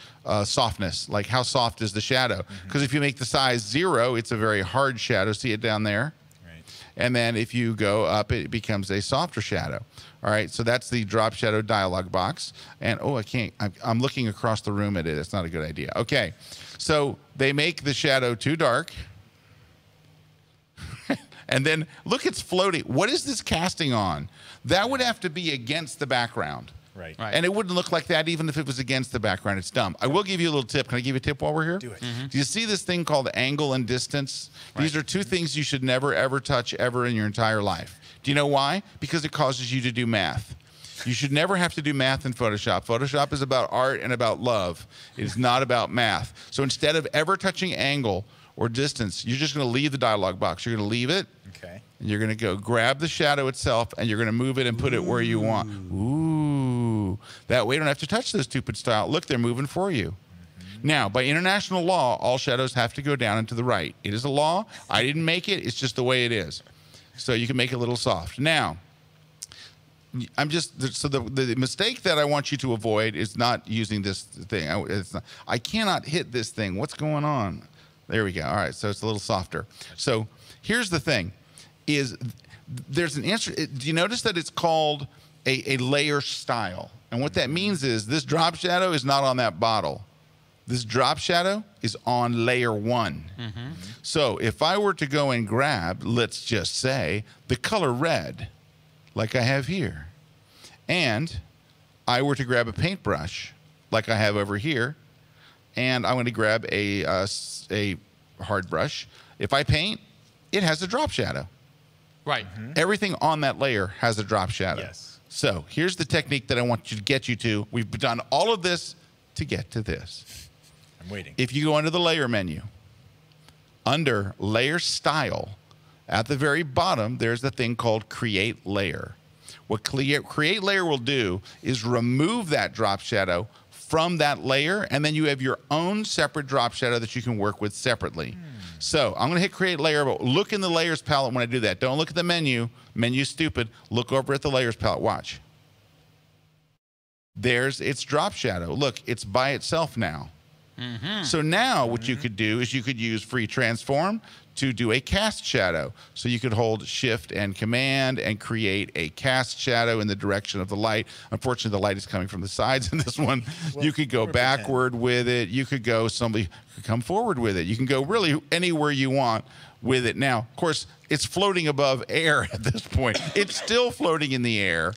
softness, like how soft is the shadow. Because if you make the size 0, it's a very hard shadow. See it down there? Right. And then if you go up, it becomes a softer shadow. All right, so that's the drop shadow dialog box. And, oh, I can't, I'm looking across the room at it. It's not a good idea. Okay, so they make the shadow too dark. And then, look, it's floating. What is this casting on? That would have to be against the background. Right. And it wouldn't look like that even if it was against the background. It's dumb. I will give you a little tip. Can I give you a tip while we're here? Do it. Do you see this thing called angle and distance? These are two things you should never, ever touch ever in your entire life. Do you know why? Because it causes you to do math. You should never have to do math in Photoshop. Photoshop is about art and about love. It is not about math. So instead of ever touching angle or distance, you're just going to leave the dialog box. You're going to leave it. Okay. And you're going to go grab the shadow itself, and you're going to move it and put it where you want. Ooh. That way you don't have to touch those stupid style. Look, they're moving for you. Now, by international law, all shadows have to go down and to the right. It is a law. I didn't make it. It's just the way it is. So you can make it a little soft. Now, so the mistake that I want you to avoid is not using this thing. I cannot hit this thing. What's going on? There we go. All right, so it's a little softer. So here's the thing, is there's an answer. Do you notice that it's called a layer style? And what that means is this drop shadow is not on that bottle. This drop shadow is on layer 1. So if I were to go and grab, let's just say, the color red, like I have here, and I were to grab a paintbrush, like I have over here, and I'm going to grab a hard brush. If I paint, it has a drop shadow. Right. Everything on that layer has a drop shadow. Yes. So here's the technique that I want you to get you to. We've done all of this to get to this. I'm waiting. If you go under the layer menu, under layer style, at the very bottom, there's the thing called create layer. What create layer will do is remove that drop shadow from that layer, and then you have your own separate drop shadow that you can work with separately. So I'm going to hit create layer, but look in the layers palette when I do that. Don't look at the menu. Menu's stupid. Look over at the layers palette. Watch. There's its drop shadow. Look, it's by itself now. So now what you could do is you could use free transform to do a cast shadow. So you could hold shift and command and create a cast shadow in the direction of the light. Unfortunately, the light is coming from the sides in this one. Well, you could go backward with it. You could go, somebody could come forward with it. You can go really anywhere you want with it. Now, of course, it's floating above air at this point. It's still floating in the air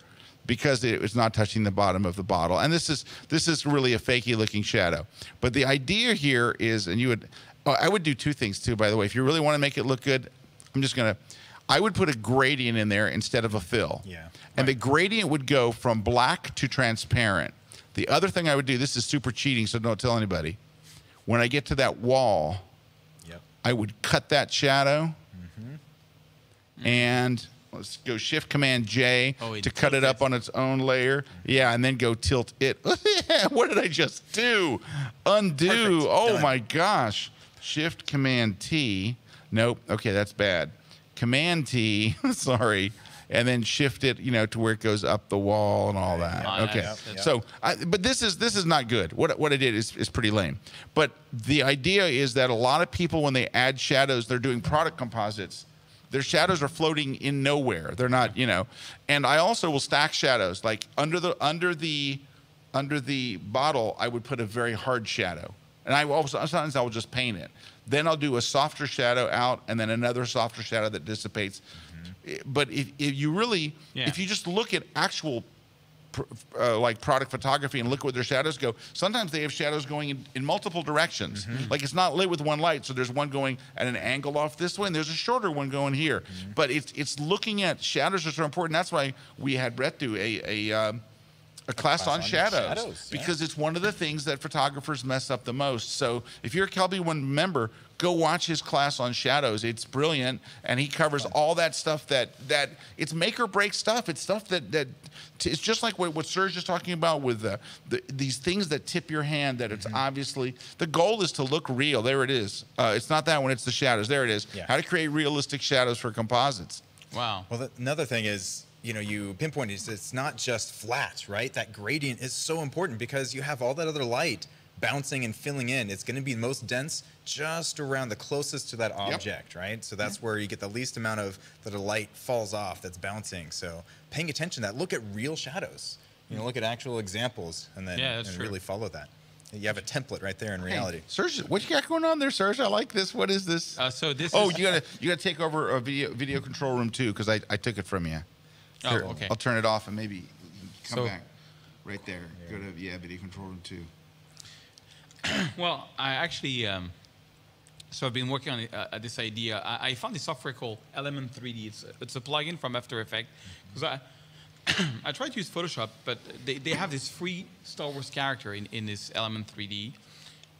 because it's not touching the bottom of the bottle. And this is really a fakey looking shadow. But the idea here is, and I would do two things too, by the way. If you really want to make it look good, I would put a gradient in there instead of a fill. Yeah. And the gradient would go from black to transparent. The other thing I would do, this is super cheating, so don't tell anybody. When I get to that wall, I would cut that shadow and let's go Shift Command J to cut it up on its own layer. Yeah, and then go tilt it. What did I just do? Undo. Perfect. Oh Done. my gosh. Shift Command T. Nope. Okay, that's bad. Command T. Sorry. And then shift it, to where it goes up the wall and all that. Okay. So, but this is not good. What I did is pretty lame. But the idea is that a lot of people, when they add shadows, they're doing product composites. their shadows are floating in nowhere. They're not, you know. And I also will stack shadows. Like under the bottle, I would put a very hard shadow. And sometimes I will just paint it. Then I'll do a softer shadow out, and then another softer shadow that dissipates. But if you really, if you just look at actual like product photography and look where their shadows go, sometimes they have shadows going in multiple directions. Like it's not lit with one light, so there's one going at an angle off this way, and there's a shorter one going here. But it's looking at shadows are so important. That's why we had Bret do a class on shadows because it's one of the things that photographers mess up the most. So if you're a KelbyOne member, go watch his class on shadows. It's brilliant, and he covers all that stuff that it's make or break stuff. It's stuff that it's just like what Serge is talking about with these things that tip your hand. That it's obviously the goal is to look real. There it is. It's not that one. It's the shadows. There it is. How to create realistic shadows for composites. Wow. Well, another thing is, you know, you pinpointed it's not just flat, right? That gradient is so important because you have all that other light bouncing and filling in. It's going to be most dense just around the closest to that object, right? So that's where you get the least amount of the light falls off that's bouncing. So paying attention to that, look at real shadows. You know, look at actual examples and then really follow that. You have a template right there in reality. Hey, Serge, what you got going on there, Serge? I like this. What is this? So this. Oh, you gotta take over a video control room too, because I took it from you. Here, okay. I'll turn it off and maybe come back right there. Go to video control room 2. Well, I actually so I've been working on this idea. I found this software called Element 3D. It's a plugin from After Effects because I tried to use Photoshop, but they have this free Star Wars character in this Element 3D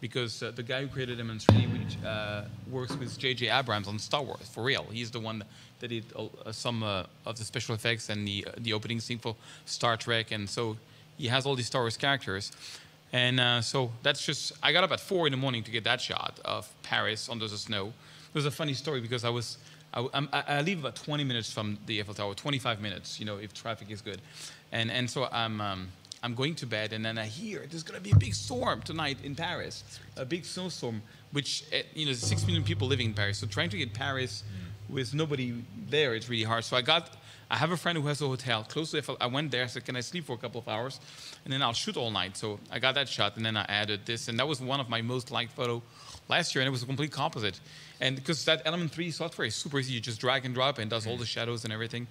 because the guy who created Element 3D works with J.J. Abrams on Star Wars for real. He's the one that did some of the special effects and the opening scene for Star Trek, and so he has all these Star Wars characters. And so that's just, I got up at 4 in the morning to get that shot of Paris under the snow. It was a funny story because I leave about 20 minutes from the Eiffel Tower, 25 minutes, you know, if traffic is good. And so I'm going to bed, and then I hear there's going to be a big storm tonight in Paris, a big snowstorm, which, you know, there's 6 million people living in Paris. So trying to get Paris with nobody there, it's really hard. So I have a friend who has a hotel close to Eiffel. I went there, said, can I sleep for a couple of hours? And then I'll shoot all night. So I got that shot, and then I added this. And that was one of my most liked photo last year, and it was a complete composite. And because that Element 3 software is super easy, you just drag and drop and does all the shadows and everything.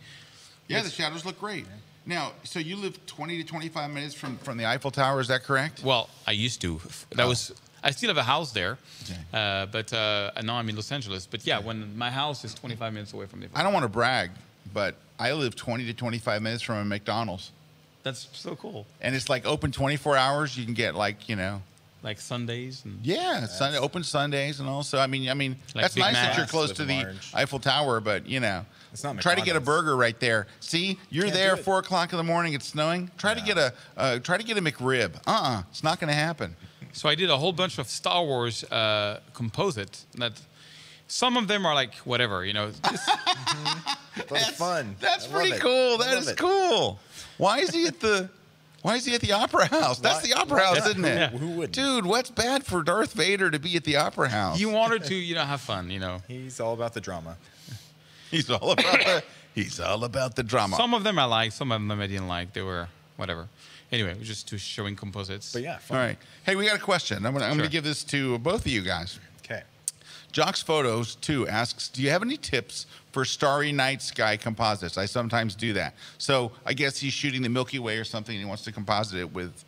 Yeah, the shadows look great. Now, so you live 20 to 25 minutes from the Eiffel Tower, is that correct? Well, I used to. I still have a house there, but now I'm in Los Angeles. But yeah, when my house is 25 minutes away from the I don't want to brag, but I live 20 to 25 minutes from a McDonald's. That's so cool. And it's like open 24 hours. You can get like, you know. Like Sundays? And Sunday, open Sundays and also, I mean, like that's Big nice Macs that you're close to the Eiffel Tower, but, you know. It's not try to get a burger right there. See, you're Can't there do it. 4 o'clock in the morning. It's snowing. Try to get a McRib. It's not going to happen. So I did a whole bunch of Star Wars composites. That some of them are like whatever, you know. That's fun. That's pretty cool. That is cool. Why is he at the Opera House? That's the Opera House, isn't it? Yeah. Who wouldn't? Dude, what's bad for Darth Vader to be at the Opera House? You wanted to, you know, have fun, you know. He's all about the drama. He's all about the drama. Some of them I liked, some of them I didn't like. They were whatever. Anyway, it was just to showing composites. But yeah, fun. All right. Hey, we got a question. I'm going to give this to both of you guys. Okay. Jock's Photos 2 asks, do you have any tips for starry night sky composites? I sometimes do that. So I guess he's shooting the Milky Way or something, and he wants to composite it with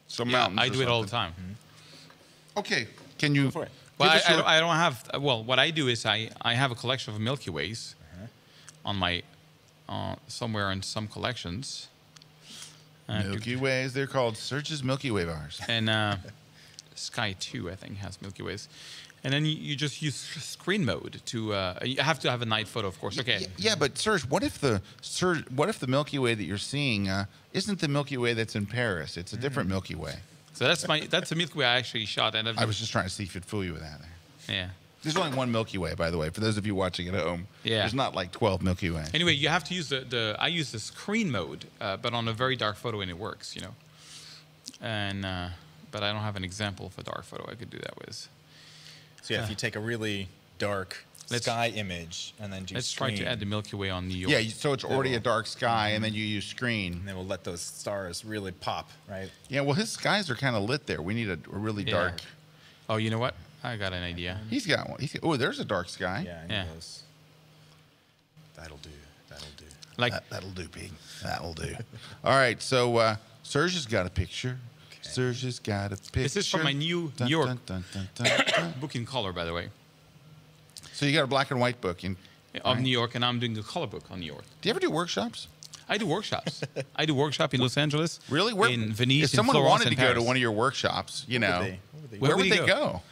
some mountains. I do it all the time. Okay. Can you? Go for it. Well, I don't have. Well, what I do is I have a collection of Milky Ways on my somewhere in some collections. Milky Ways. They're called Serge's Milky Way bars. And Sky 2, I think, has Milky Ways. And then you just use screen mode to. You have to have a night photo, of course. Okay. Yeah, but Serge, what if the Milky Way that you're seeing isn't the Milky Way that's in Paris? It's a different Milky Way. So that's the Milky Way I actually shot. And I was just trying to see if it'd fool you with that. Yeah. There's only one Milky Way, by the way, for those of you watching at home. Yeah. There's not like 12 Milky Way. Anyway, you have to use I use the screen mode, but on a very dark photo, and it works, you know. And but I don't have an example of a dark photo I could do that with. So yeah, if you take a really dark sky image, and then do Let's screen. try to add the Milky Way on New York. Yeah, so it's already a dark sky, and then you use screen. And then we'll let those stars really pop, right? Yeah, well, his skies are kind of lit there. We need a really dark. Oh, you know what? I got an idea. He's got one. Oh, there's a dark sky. Yeah, I need those. That'll do. That'll do. Like That'll do, Pete. That'll do. All right, so Serge has got a picture. Okay. Serge has got a picture. This is from my new New York book in color, by the way. So you got a black and white book Of New York, and I'm doing a color book on New York. Do you ever do workshops? I do workshops. I do workshop in Los Angeles. Really? In Venice, if someone in Florence, wanted to and go Paris. to one of your workshops, you know, Where would they go?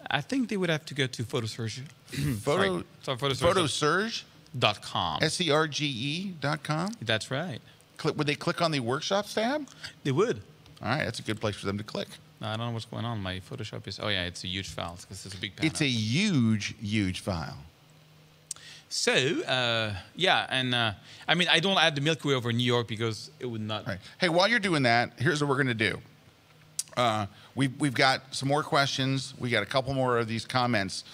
I think they would have to go to PhotoSurge. PhotoSurge.com. SERGE.com? That's right. Would they click on the workshops tab? They would. All right, that's a good place for them to click. I don't know what's going on. My Photoshop is, oh yeah, it's a huge file because it's a big panel. It's a huge, huge file. So, yeah, and I mean, I don't add the Milky Way over New York because it would not. Right. Hey, while you're doing that, here's what we're going to do. We've got some more questions. We got a couple more of these comments.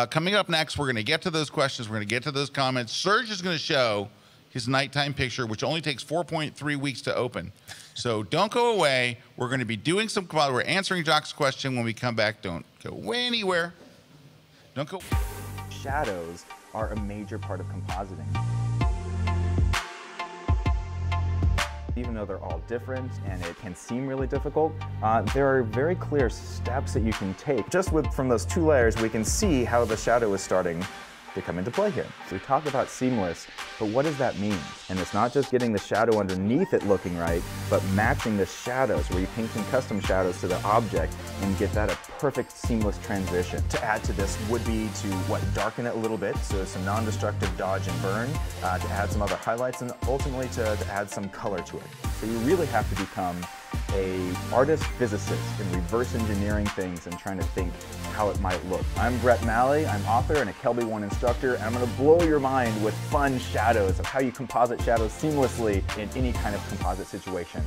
Coming up next, we're going to get to those questions. We're going to get to those comments. Serge is going to show his nighttime picture, which only takes 4.3 weeks to open. So don't go away. We're going to be doing we're answering Jock's question when we come back. Don't go away anywhere. Don't go. Shadows are a major part of compositing. Even though they're all different and it can seem really difficult, there are very clear steps that you can take. Just from those two layers, we can see how the shadow is starting to come into play here. So we talk about seamless, but what does that mean? And it's not just getting the shadow underneath it looking right, but matching the shadows, where you paint in custom shadows to the object and get that a perfect seamless transition. To add to this would be to darken it a little bit, so some non-destructive dodge and burn, to add some other highlights, and ultimately to add some color to it. So you really have to become an artist physicist in reverse engineering things and trying to think how it might look. I'm Bret Malley, I'm author and a KelbyOne instructor, and I'm going to blow your mind with fun shadows of how you composite shadows seamlessly in any kind of composite situation.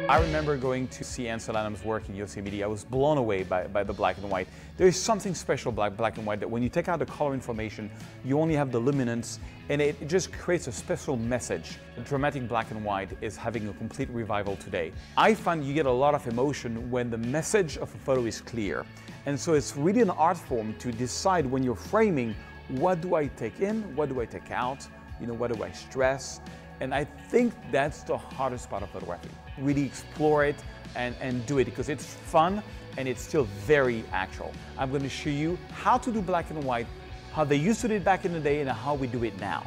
I remember going to see Ansel Adams' work in Yosemite. I was blown away by the black and white. There is something special about black and white that when you take out the color information, you only have the luminance, and it just creates a special message. Dramatic black and white is having a complete revival today. I find you get a lot of emotion when the message of a photo is clear. And so it's really an art form to decide when you're framing, what do I take in, what do I take out, what do I stress? And I think that's the hardest part of photography. Really explore it and do it, because it's fun and it's still very actual. I'm going to show you how to do black and white, how they used to do it back in the day, and how we do it now.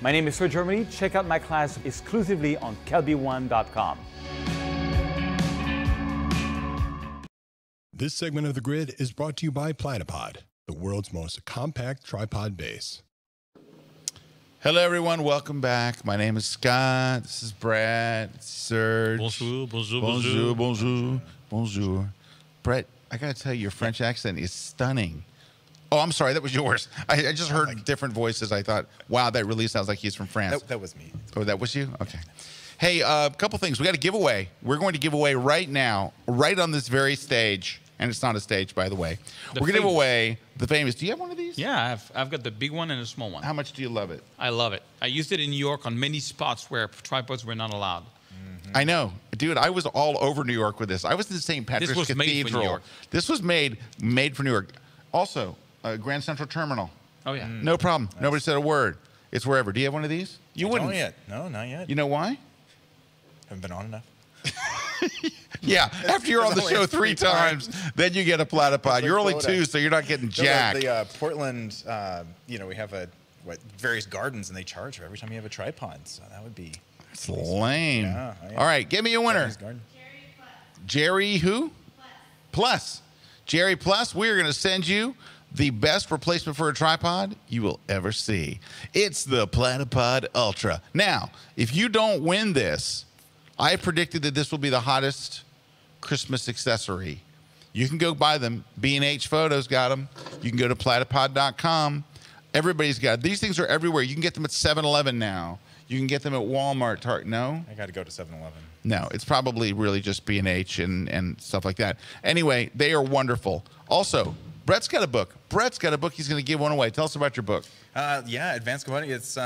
My name is Serge Ramelli. Check out my class exclusively on KelbyOne.com. This segment of The Grid is brought to you by Platypod, the world's most compact tripod base. Hello, everyone. Welcome back. My name is Scott. This is Bret. Serge. Bonjour, bonjour, bonjour, bonjour, bonjour. Bret, I got to tell you, your French accent is stunning. Oh, I'm sorry. That was yours. I just heard different voices. I thought, wow, that really sounds like he's from France. That was me. Oh, that was you? Okay. Hey, a couple things. We got a giveaway. We're going to give away right now, right on this very stage. And it's not a stage, by the way. We're going to give away the famous. Do you have one of these? Yeah, I've got the big one and a small one. How much do you love it? I love it. I used it in New York on many spots where tripods were not allowed. I know. Dude, I was all over New York with this. I was in St. Patrick's This was Cathedral. made for New York. This was made for New York. Also, Grand Central Terminal. Oh, yeah. No problem. Nice. Nobody said a word. It's wherever. Do you have one of these? You wouldn't. Not yet. No, not yet. You know why? Haven't been on enough. Yeah, after you're on the show three times, then you get a platypod. You're only two, so you're not getting jacked. The Portland, we have various gardens, and they charge for every time you have a tripod. So that would be. It's lame. Yeah, all right, give me a winner. Jerry who? Plus. Jerry Plus, we are going to send you the best replacement for a tripod you will ever see. It's the Platypod Ultra. Now, if you don't win this, I predicted that this will be the hottest Christmas accessory. You can go buy them. B&H Photos got them. You can go to platypod.com. Everybody's got it. These things are everywhere. You can get them at 7-Eleven now. You can get them at Walmart, No? I got to go to 7-Eleven. No, it's probably really just B&H and stuff like that. Anyway, they are wonderful. Also, Bret's got a book. Bret's got a book. He's going to give one away. Tell us about your book. Yeah, Advanced Compositing. It's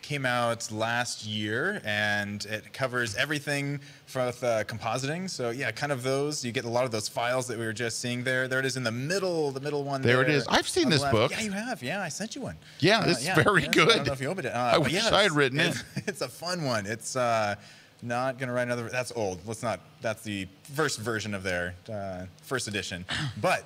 came out last year, and it covers everything from compositing. So yeah, kind of those. You get a lot of those files that we were just seeing there. There it is in the middle one. There it is. I've seen this book. Yeah, you have. Yeah, I sent you one. Yeah, it's very good. I don't know if you opened it. I wish I had written it. It's a fun one. It's not gonna write another. That's old. Let's not. That's the first version of their first edition. But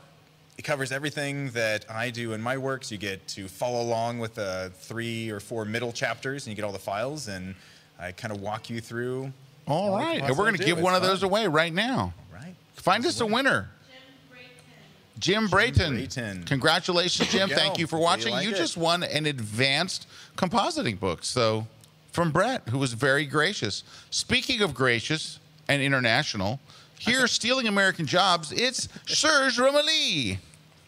it covers everything that I do in my works. You get to follow along with 3 or 4 middle chapters, and you get all the files, and I kind of walk you through. All right, and we're going to give one of those away right now. All right. Find us a winner. Jim Brayton. Congratulations, Jim. Thank you for watching. You just won an advanced compositing book. So, from Bret, who was very gracious. Speaking of gracious and international, here stealing American jobs, it's Serge Ramelli.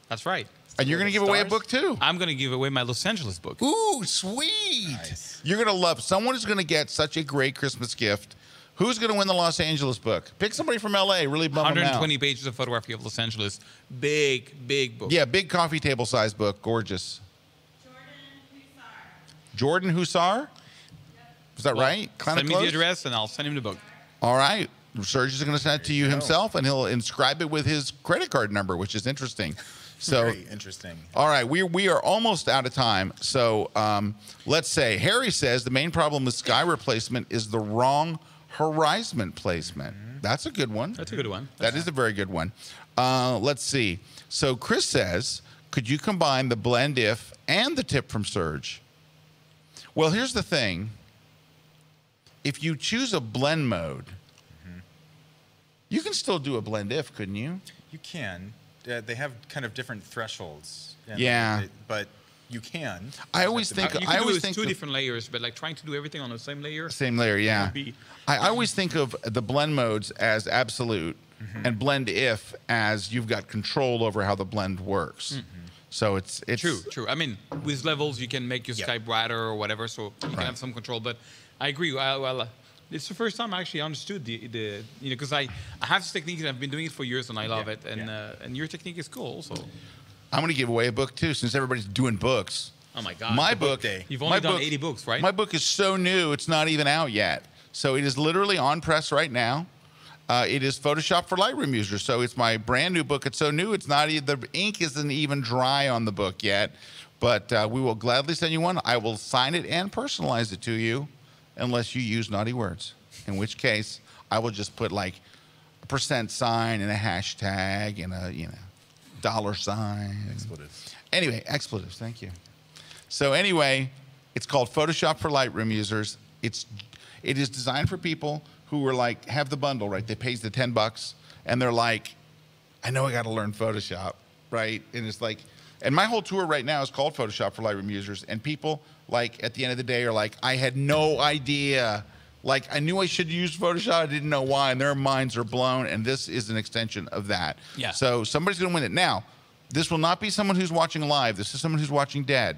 That's right. And you're going to give away a book, too. I'm going to give away my Los Angeles book. Ooh, sweet. Nice. You're going to love. Someone is going to get such a great Christmas gift. Who's going to win the Los Angeles book? Pick somebody from L.A. Really bum them out. 120 pages of photography of Los Angeles. Big book. Yeah, big coffee table size book. Gorgeous. Jordan Hussar? Is that right? Send me the address, and I'll send him the book. All right. Serge is going to send it to you himself, and he'll inscribe it with his credit card number, which is interesting. So, very interesting. All right, we are almost out of time. So let's say Harry says the main problem with sky replacement is the wrong horizon placement. That's a good one. That's a good one. That is a very good one. Let's see. So Chris says, could you combine the blend if and the tip from Serge? Well, here's the thing. If you choose a blend mode, you can still do a blend if, couldn't you? You can. They have kind of different thresholds. Yeah. But you can. I always think. You can do 2 different layers, but like trying to do everything on the same layer. Same layer, yeah. I always think of the blend modes as absolute, and blend if as you've got control over how the blend works. So it's true. I mean, with levels, you can make your sky brighter or whatever, so you can have some control. But I agree. It's the first time I actually understood the because I have this technique and I've been doing it for years and I love it, and your technique is cool also. I'm going to give away a book too, since everybody's doing books. Oh my God! My book. You've only done 80 books, right? My book is so new; it's not even out yet. So it is literally on press right now. It is Photoshop for Lightroom users. So it's my brand new book. It's so new; it's not the ink isn't even dry on the book yet. But we will gladly send you one. I will sign it and personalize it to you, unless you use naughty words. In which case, I will just put like a % sign and a hashtag and a $sign. Expletives. Anyway, expletives. Thank you. So anyway, it's called Photoshop for Lightroom users. It is designed for people who are like have the bundle, right? They pay the $10 and they're like, I know I got to learn Photoshop, right? And it's like, and my whole tour right now is called Photoshop for Lightroom users. And people like at the end of the day are like, I had no idea. Like I knew I should use Photoshop, I didn't know why, and their minds are blown. And this is an extension of that. Yeah. So somebody's going to win it. Now, this will not be someone who's watching live. This is someone who's watching dead.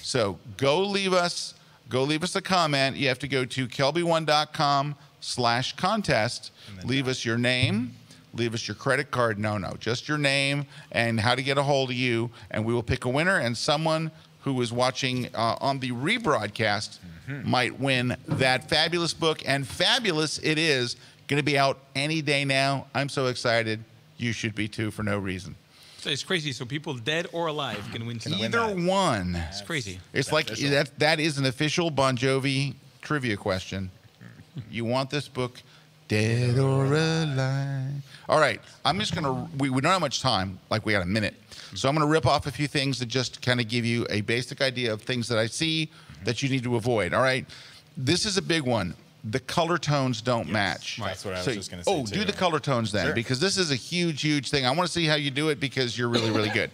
So go leave us a comment. You have to go to KelbyOne.com/contest. Leave us your name. Leave us your credit card. No, just your name and how to get a hold of you, and we will pick a winner. And someone who is watching on the rebroadcast might win that fabulous book. And fabulous it is. Going to be out any day now. I'm so excited. You should be too for no reason. So it's crazy. So people dead or alive can win. Either one. It's crazy. It's like that is an official Bon Jovi trivia question. You want this book dead or alive? All right. I'm just going to, we don't have much time. Like we got a minute. So I'm going to rip off a few things that just kind of give you a basic idea of things that I see that you need to avoid. All right. This is a big one. The color tones don't match. That's what I was just going to say. Do the color tones then, because this is a huge thing. I want to see how you do it because you're really good.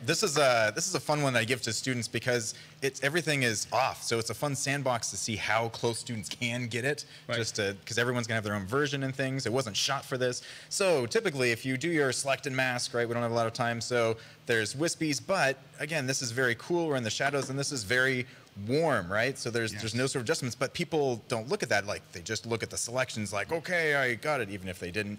This is a fun one that I give to students because everything is off. So it's a fun sandbox to see how close students can get it, just because everyone's gonna have their own version and things. It wasn't shot for this. So typically, if you do your select and mask, right, we don't have a lot of time. So there's wispies, but again, this is very cool. We're in the shadows, and this is very warm, right? So there's no sort of adjustments, but people don't look at that. Like, they just look at the selections like, okay, I got it, even if they didn't.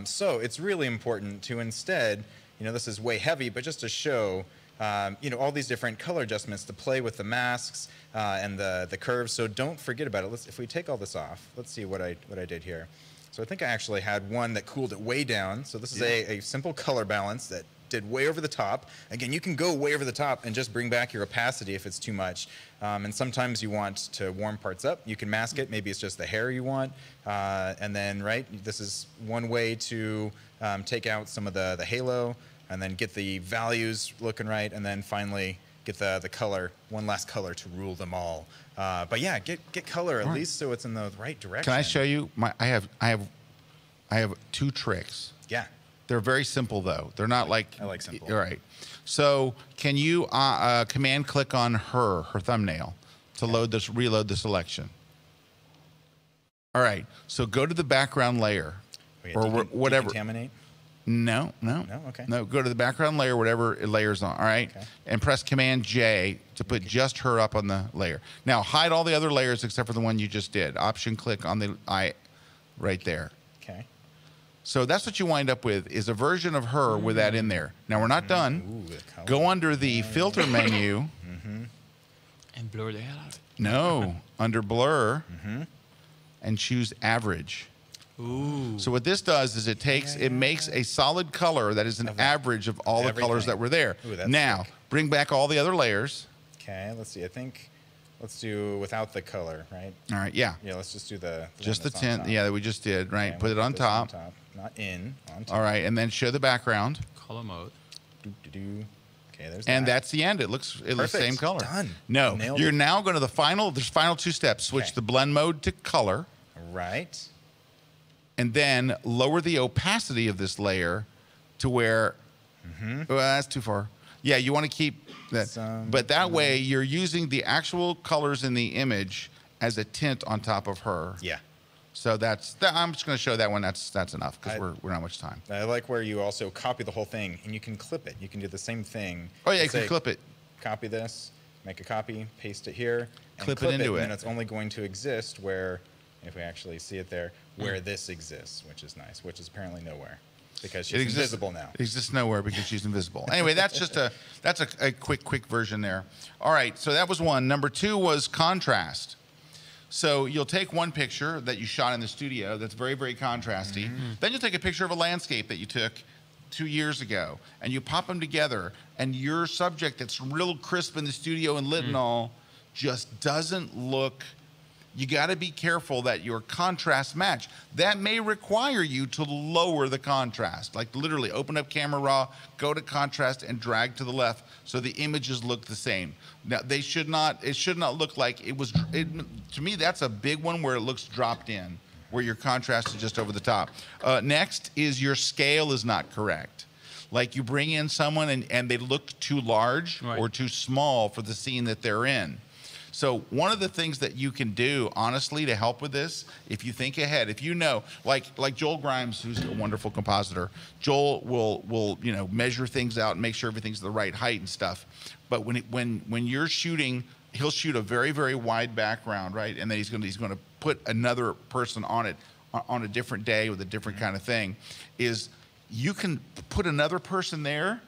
So it's really important to instead, this is way heavy, but just to show, all these different color adjustments to play with the masks and the curves. So don't forget about it. If we take all this off, let's see what I did here. So I think I actually had one that cooled it way down. So this is a simple color balance that did way over the top. Again, you can go way over the top and just bring back your opacity if it's too much. And sometimes you want to warm parts up. You can mask it. Maybe it's just the hair you want. And then, this is one way to take out some of the halo and then get the values looking right. And then finally get the color, one last color to rule them all. But yeah, get color at least so it's in the right direction. Can I show you? I have 2 tricks. Yeah. They're very simple though. They're not like. I like simple. All right. So can you command click on her thumbnail to reload the selection? All right. So go to the background layer or whatever. Decontaminate? No. No. Okay. No. Go to the background layer, whatever it layers on. All right. Okay. And press Command J to put just her up on the layer. Now hide all the other layers except for the one you just did. Option click on the eye right there. Okay. So that's what you wind up with, is a version of her with that in there. Now we're not done. Ooh, go under the filter menu. And blur the hell out of it. No, under blur, and choose average. Ooh. So what this does is it makes a solid color that is an average of all the colors that were there. Ooh, that's now sick. bring back all the other layers. Okay, let's see. I think let's do without the color, right? All right, yeah. Yeah, let's just do the Just the one that's on tint, top. yeah, that we just did, right? Okay, Put it we'll on this top. Not in, on top. All right, and then show the background. Color mode. Okay, there's And that. that's the end. It looks the same color. Done. No, Nailed you're it. now going to the final 2 steps. Switch the blend mode to color. Right. And then lower the opacity of this layer to where, well, that's too far. Yeah, you want to keep that. But that way, you're using the actual colors in the image as a tint on top of her. Yeah. So I'm just going to show that one. That's enough because we're not much time. I like where you also copy the whole thing and you can clip it. You can do the same thing. Oh yeah, you Say, can clip it. Copy this, make a copy, paste it here, and Clip it into it. And it's only going to exist where, if we actually see it there, where this exists, which is nice, which is apparently nowhere because she's invisible now. It exists nowhere because she's invisible. Anyway, that's just a quick version there. All right, so that was one. Number 2 was contrast. So you'll take one picture that you shot in the studio that's very, very contrasty. Then you'll take a picture of a landscape that you took 2 years ago, and you pop them together, and your subject that's real crisp in the studio and lit and all just doesn't look. You got to be careful that your contrast match. That may require you to lower the contrast, like literally open up Camera Raw, go to contrast, and drag to the left so the images look the same. Now it should not look like it was. To me, that's a big one where it looks dropped in, where your contrast is just over the top. Next is your scale is not correct. Like you bring in someone and they look too large or too small for the scene that they're in. So one of the things that you can do, honestly, to help with this, if you think ahead, if you know, like Joel Grimes, who's a wonderful compositor, Joel will measure things out and make sure everything's the right height and stuff. But when you're shooting, he'll shoot a very, very wide background, right? And then he's going to put another person on it on a different day with a different kind of thing. Is you can put another person there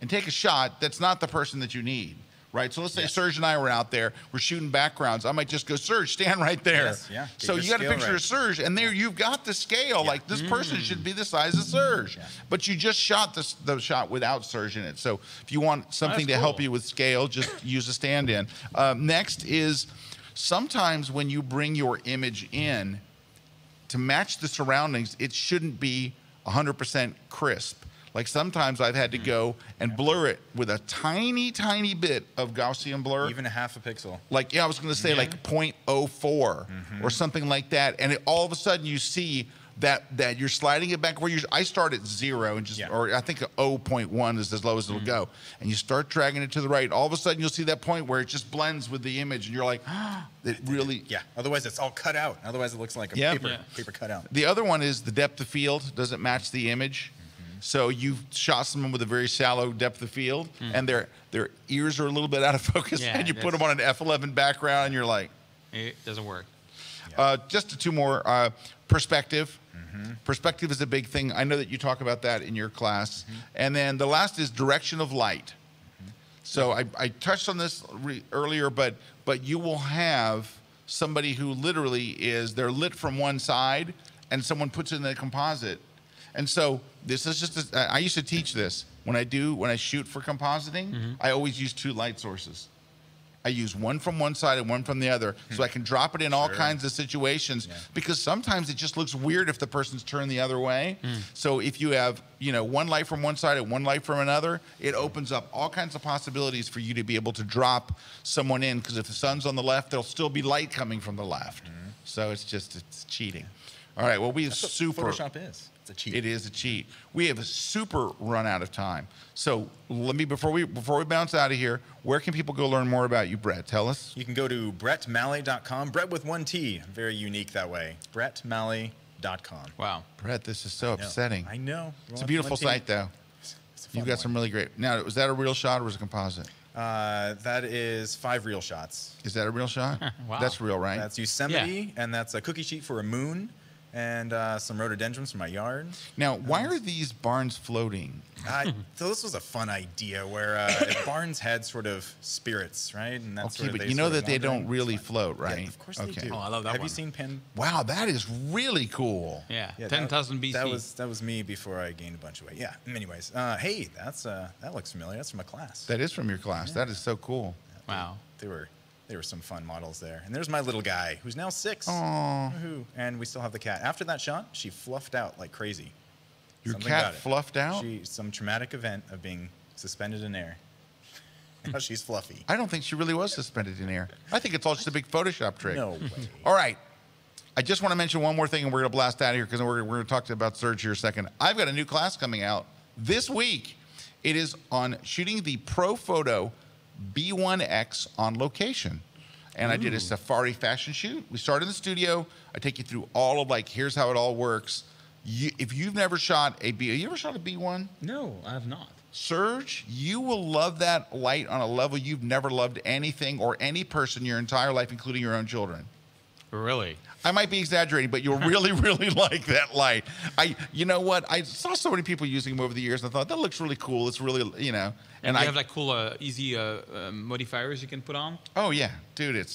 and take a shot that's not the person that you need. Right, so let's say Serge and I were out there, we're shooting backgrounds. I might just go, Serge, stand right there. Yes, yeah. So you got a picture of Serge, and there you've got the scale. Like this person should be the size of Serge, but you just shot the shot without Serge in it. So if you want something to help you with scale, just use a stand-in. Next is sometimes when you bring your image in to match the surroundings, it shouldn't be 100% crisp. Like sometimes I've had to go and blur it with a tiny, tiny bit of Gaussian blur. Even a half a pixel. Like, I was going to say like 0.04 or something like that. And all of a sudden you see that you're sliding it back where I start at 0 and or I think 0.1 is as low as it'll go. And you start dragging it to the right. All of a sudden you'll see that point where it just blends with the image and you're like, it really. Yeah, otherwise it's all cut out. Otherwher it looks like a paper cutout. The other one is the depth of field doesn't match the image. So you shot someone with a very shallow depth of field, and their ears are a little bit out of focus, and you put them on an F11 background, and you're like, it doesn't work. Just two more. Perspective. Perspective is a big thing. I know that you talk about that in your class. And then the last is direction of light. So I touched on this earlier, but you will have somebody who literally they're lit from one side, and someone puts it in a composite. And so this is just, I used to teach this. When I shoot for compositing, I always use two light sources. I use one from one side and one from the other, so I can drop it in all kinds of situations, because sometimes it just looks weird if the person's turned the other way. So if you have, one light from one side and one light from another, it opens up all kinds of possibilities for you to be able to drop someone in, because if the sun's on the left, there'll still be light coming from the left. So it's cheating. All right, well, we have Photoshop is. It's a cheat. It is a cheat. We have a super run out of time. So before we bounce out of here, where can people go learn more about you, Bret? Tell us. You can go to BretMalley.com. Bret with one T. Very unique that way. BretMalley.com. Wow. Bret, this is so upsetting. I know. It's a beautiful site, though. You've got some really great. Now, was that a real shot or was it a composite? That is 5 real shots. Is that a real shot? Wow. That's real, right? That's Yosemite, and that's a cookie sheet for a moon, and some rhododendrons from my yard. Now, why are these barns floating? So this was a fun idea where barns had sort of spirits, right? And that's Okay, but you know that they don't really float, right? Yeah, of course they do. Oh, I love that Have one. you seen Penn? Wow, that is really cool. Yeah, Yeah, 10,000 BC. That was me before I gained a bunch of weight. Yeah. Anyways, hey, that looks familiar. That's from a class. That is from your class. That is so cool. Wow. They were some fun models there. And there's my little guy who's now 6. Aww. Woohoo. And we still have the cat. After that shot, she fluffed out like crazy. Your Something cat about it. fluffed out? Some traumatic event of being suspended in air. Now she's fluffy. I don't think she really was suspended in air. I think it's all just a big Photoshop trick. No way. All right. I just want to mention one more thing, and we're going to blast out of here because we're going to talk about Serge here a second. I've got a new class coming out this week. It is on shooting the Pro Photo B1X on location. And I did a safari fashion shoot. We started in the studio. I take you through all of, here's how it all works. If you've never shot a B, have you ever shot a B1? No, I have not. Serge, you will love that light on a level you've never loved anything or any person your entire life, including your own children. Really? I might be exaggerating, but you'll really, really like that light. You know what? I saw so many people using them over the years, and I thought, that looks really cool. It's really, And you have cool, easy modifiers you can put on? Oh, yeah. Dude,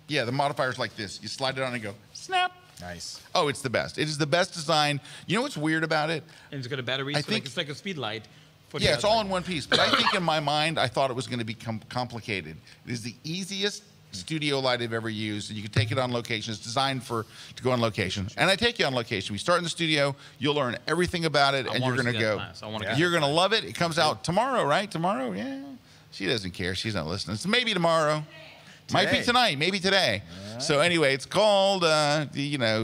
the modifier's like this. You slide it on and go, snap. Nice. Oh, it's the best. It is the best design. You know what's weird about it? And it's got a battery, so it's like a speed light. Yeah, it's all in one piece. But I think in my mind, I thought it was going to become complicated. It is the easiest studio light I've ever used, and you can take it on location. It's designed to go on location. And I take you on location. We start in the studio. You'll learn everything about it, and you're going to go. You're going to love it. It comes out tomorrow, right? Tomorrow? Yeah. She doesn't care. She's not listening. So maybe tomorrow. Today. Might be tonight. Maybe today. Yeah. So anyway, it's called,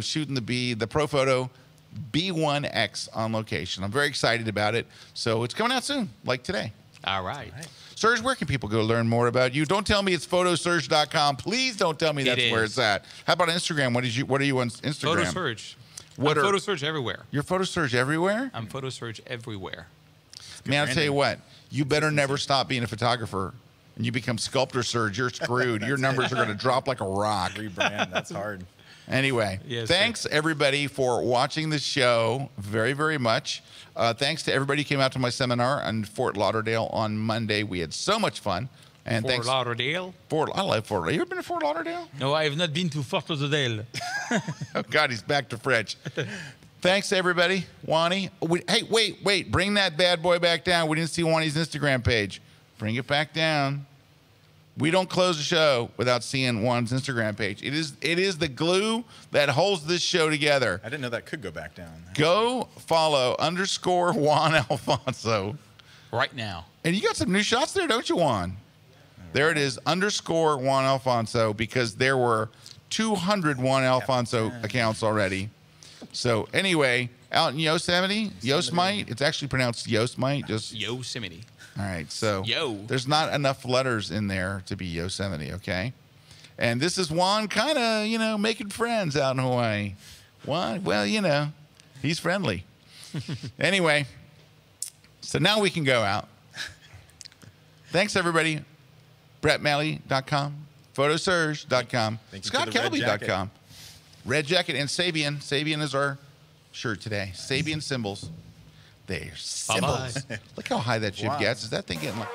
shooting the Pro Photo B1X on location. I'm very excited about it. So it's coming out soon, like today. All right. Serge, where can people go learn more about you? Don't tell me it's photoserge.com. Please don't tell me that's where it's at. How about Instagram? What are you on Instagram? PhotoSerge. PhotoSerge everywhere. You're PhotoSerge everywhere? I'm PhotoSerge everywhere. Man, I'll tell you what. You better never stop being a photographer. And you become Sculptor Serge, you're screwed. Your numbers are going to drop like a rock. Rebrand, that's hard. Anyway, thanks everybody for watching the show very, very much. Thanks to everybody who came out to my seminar in Fort Lauderdale on Monday. We had so much fun. And Fort Lauderdale? I like Fort Lauderdale. You ever been to Fort Lauderdale? No, I have not been to Fort Lauderdale. Oh, God, he's back to French. Thanks, everybody. Wani. Hey, wait. Bring that bad boy back down. We didn't see Wani's Instagram page. Bring it back down. We don't close the show without seeing Juan's Instagram page. It is the glue that holds this show together. I didn't know that could go back down. Go follow _Juan Alfonso. Right now. And you got some new shots there, don't you, Juan? There it is, _Juan Alfonso, because there were 200 Juan Alfonso accounts already. So anyway, out in Yosemite, it's actually pronounced Yosemite. Just Yosemite. All right, so there's not enough letters in there to be Yosemite, okay? And this is Juan kind of, making friends out in Hawaii. Juan, well, he's friendly. Anyway, So now we can go out. Thanks, everybody. BretMalley.com, PhotoSerge.com, ScottKelby.com. Red Jacket and Sabian. Sabian is our shirt today. Sabian symbols. They're symbols. Bye-bye. Look how high that jib gets. Is that thing getting like...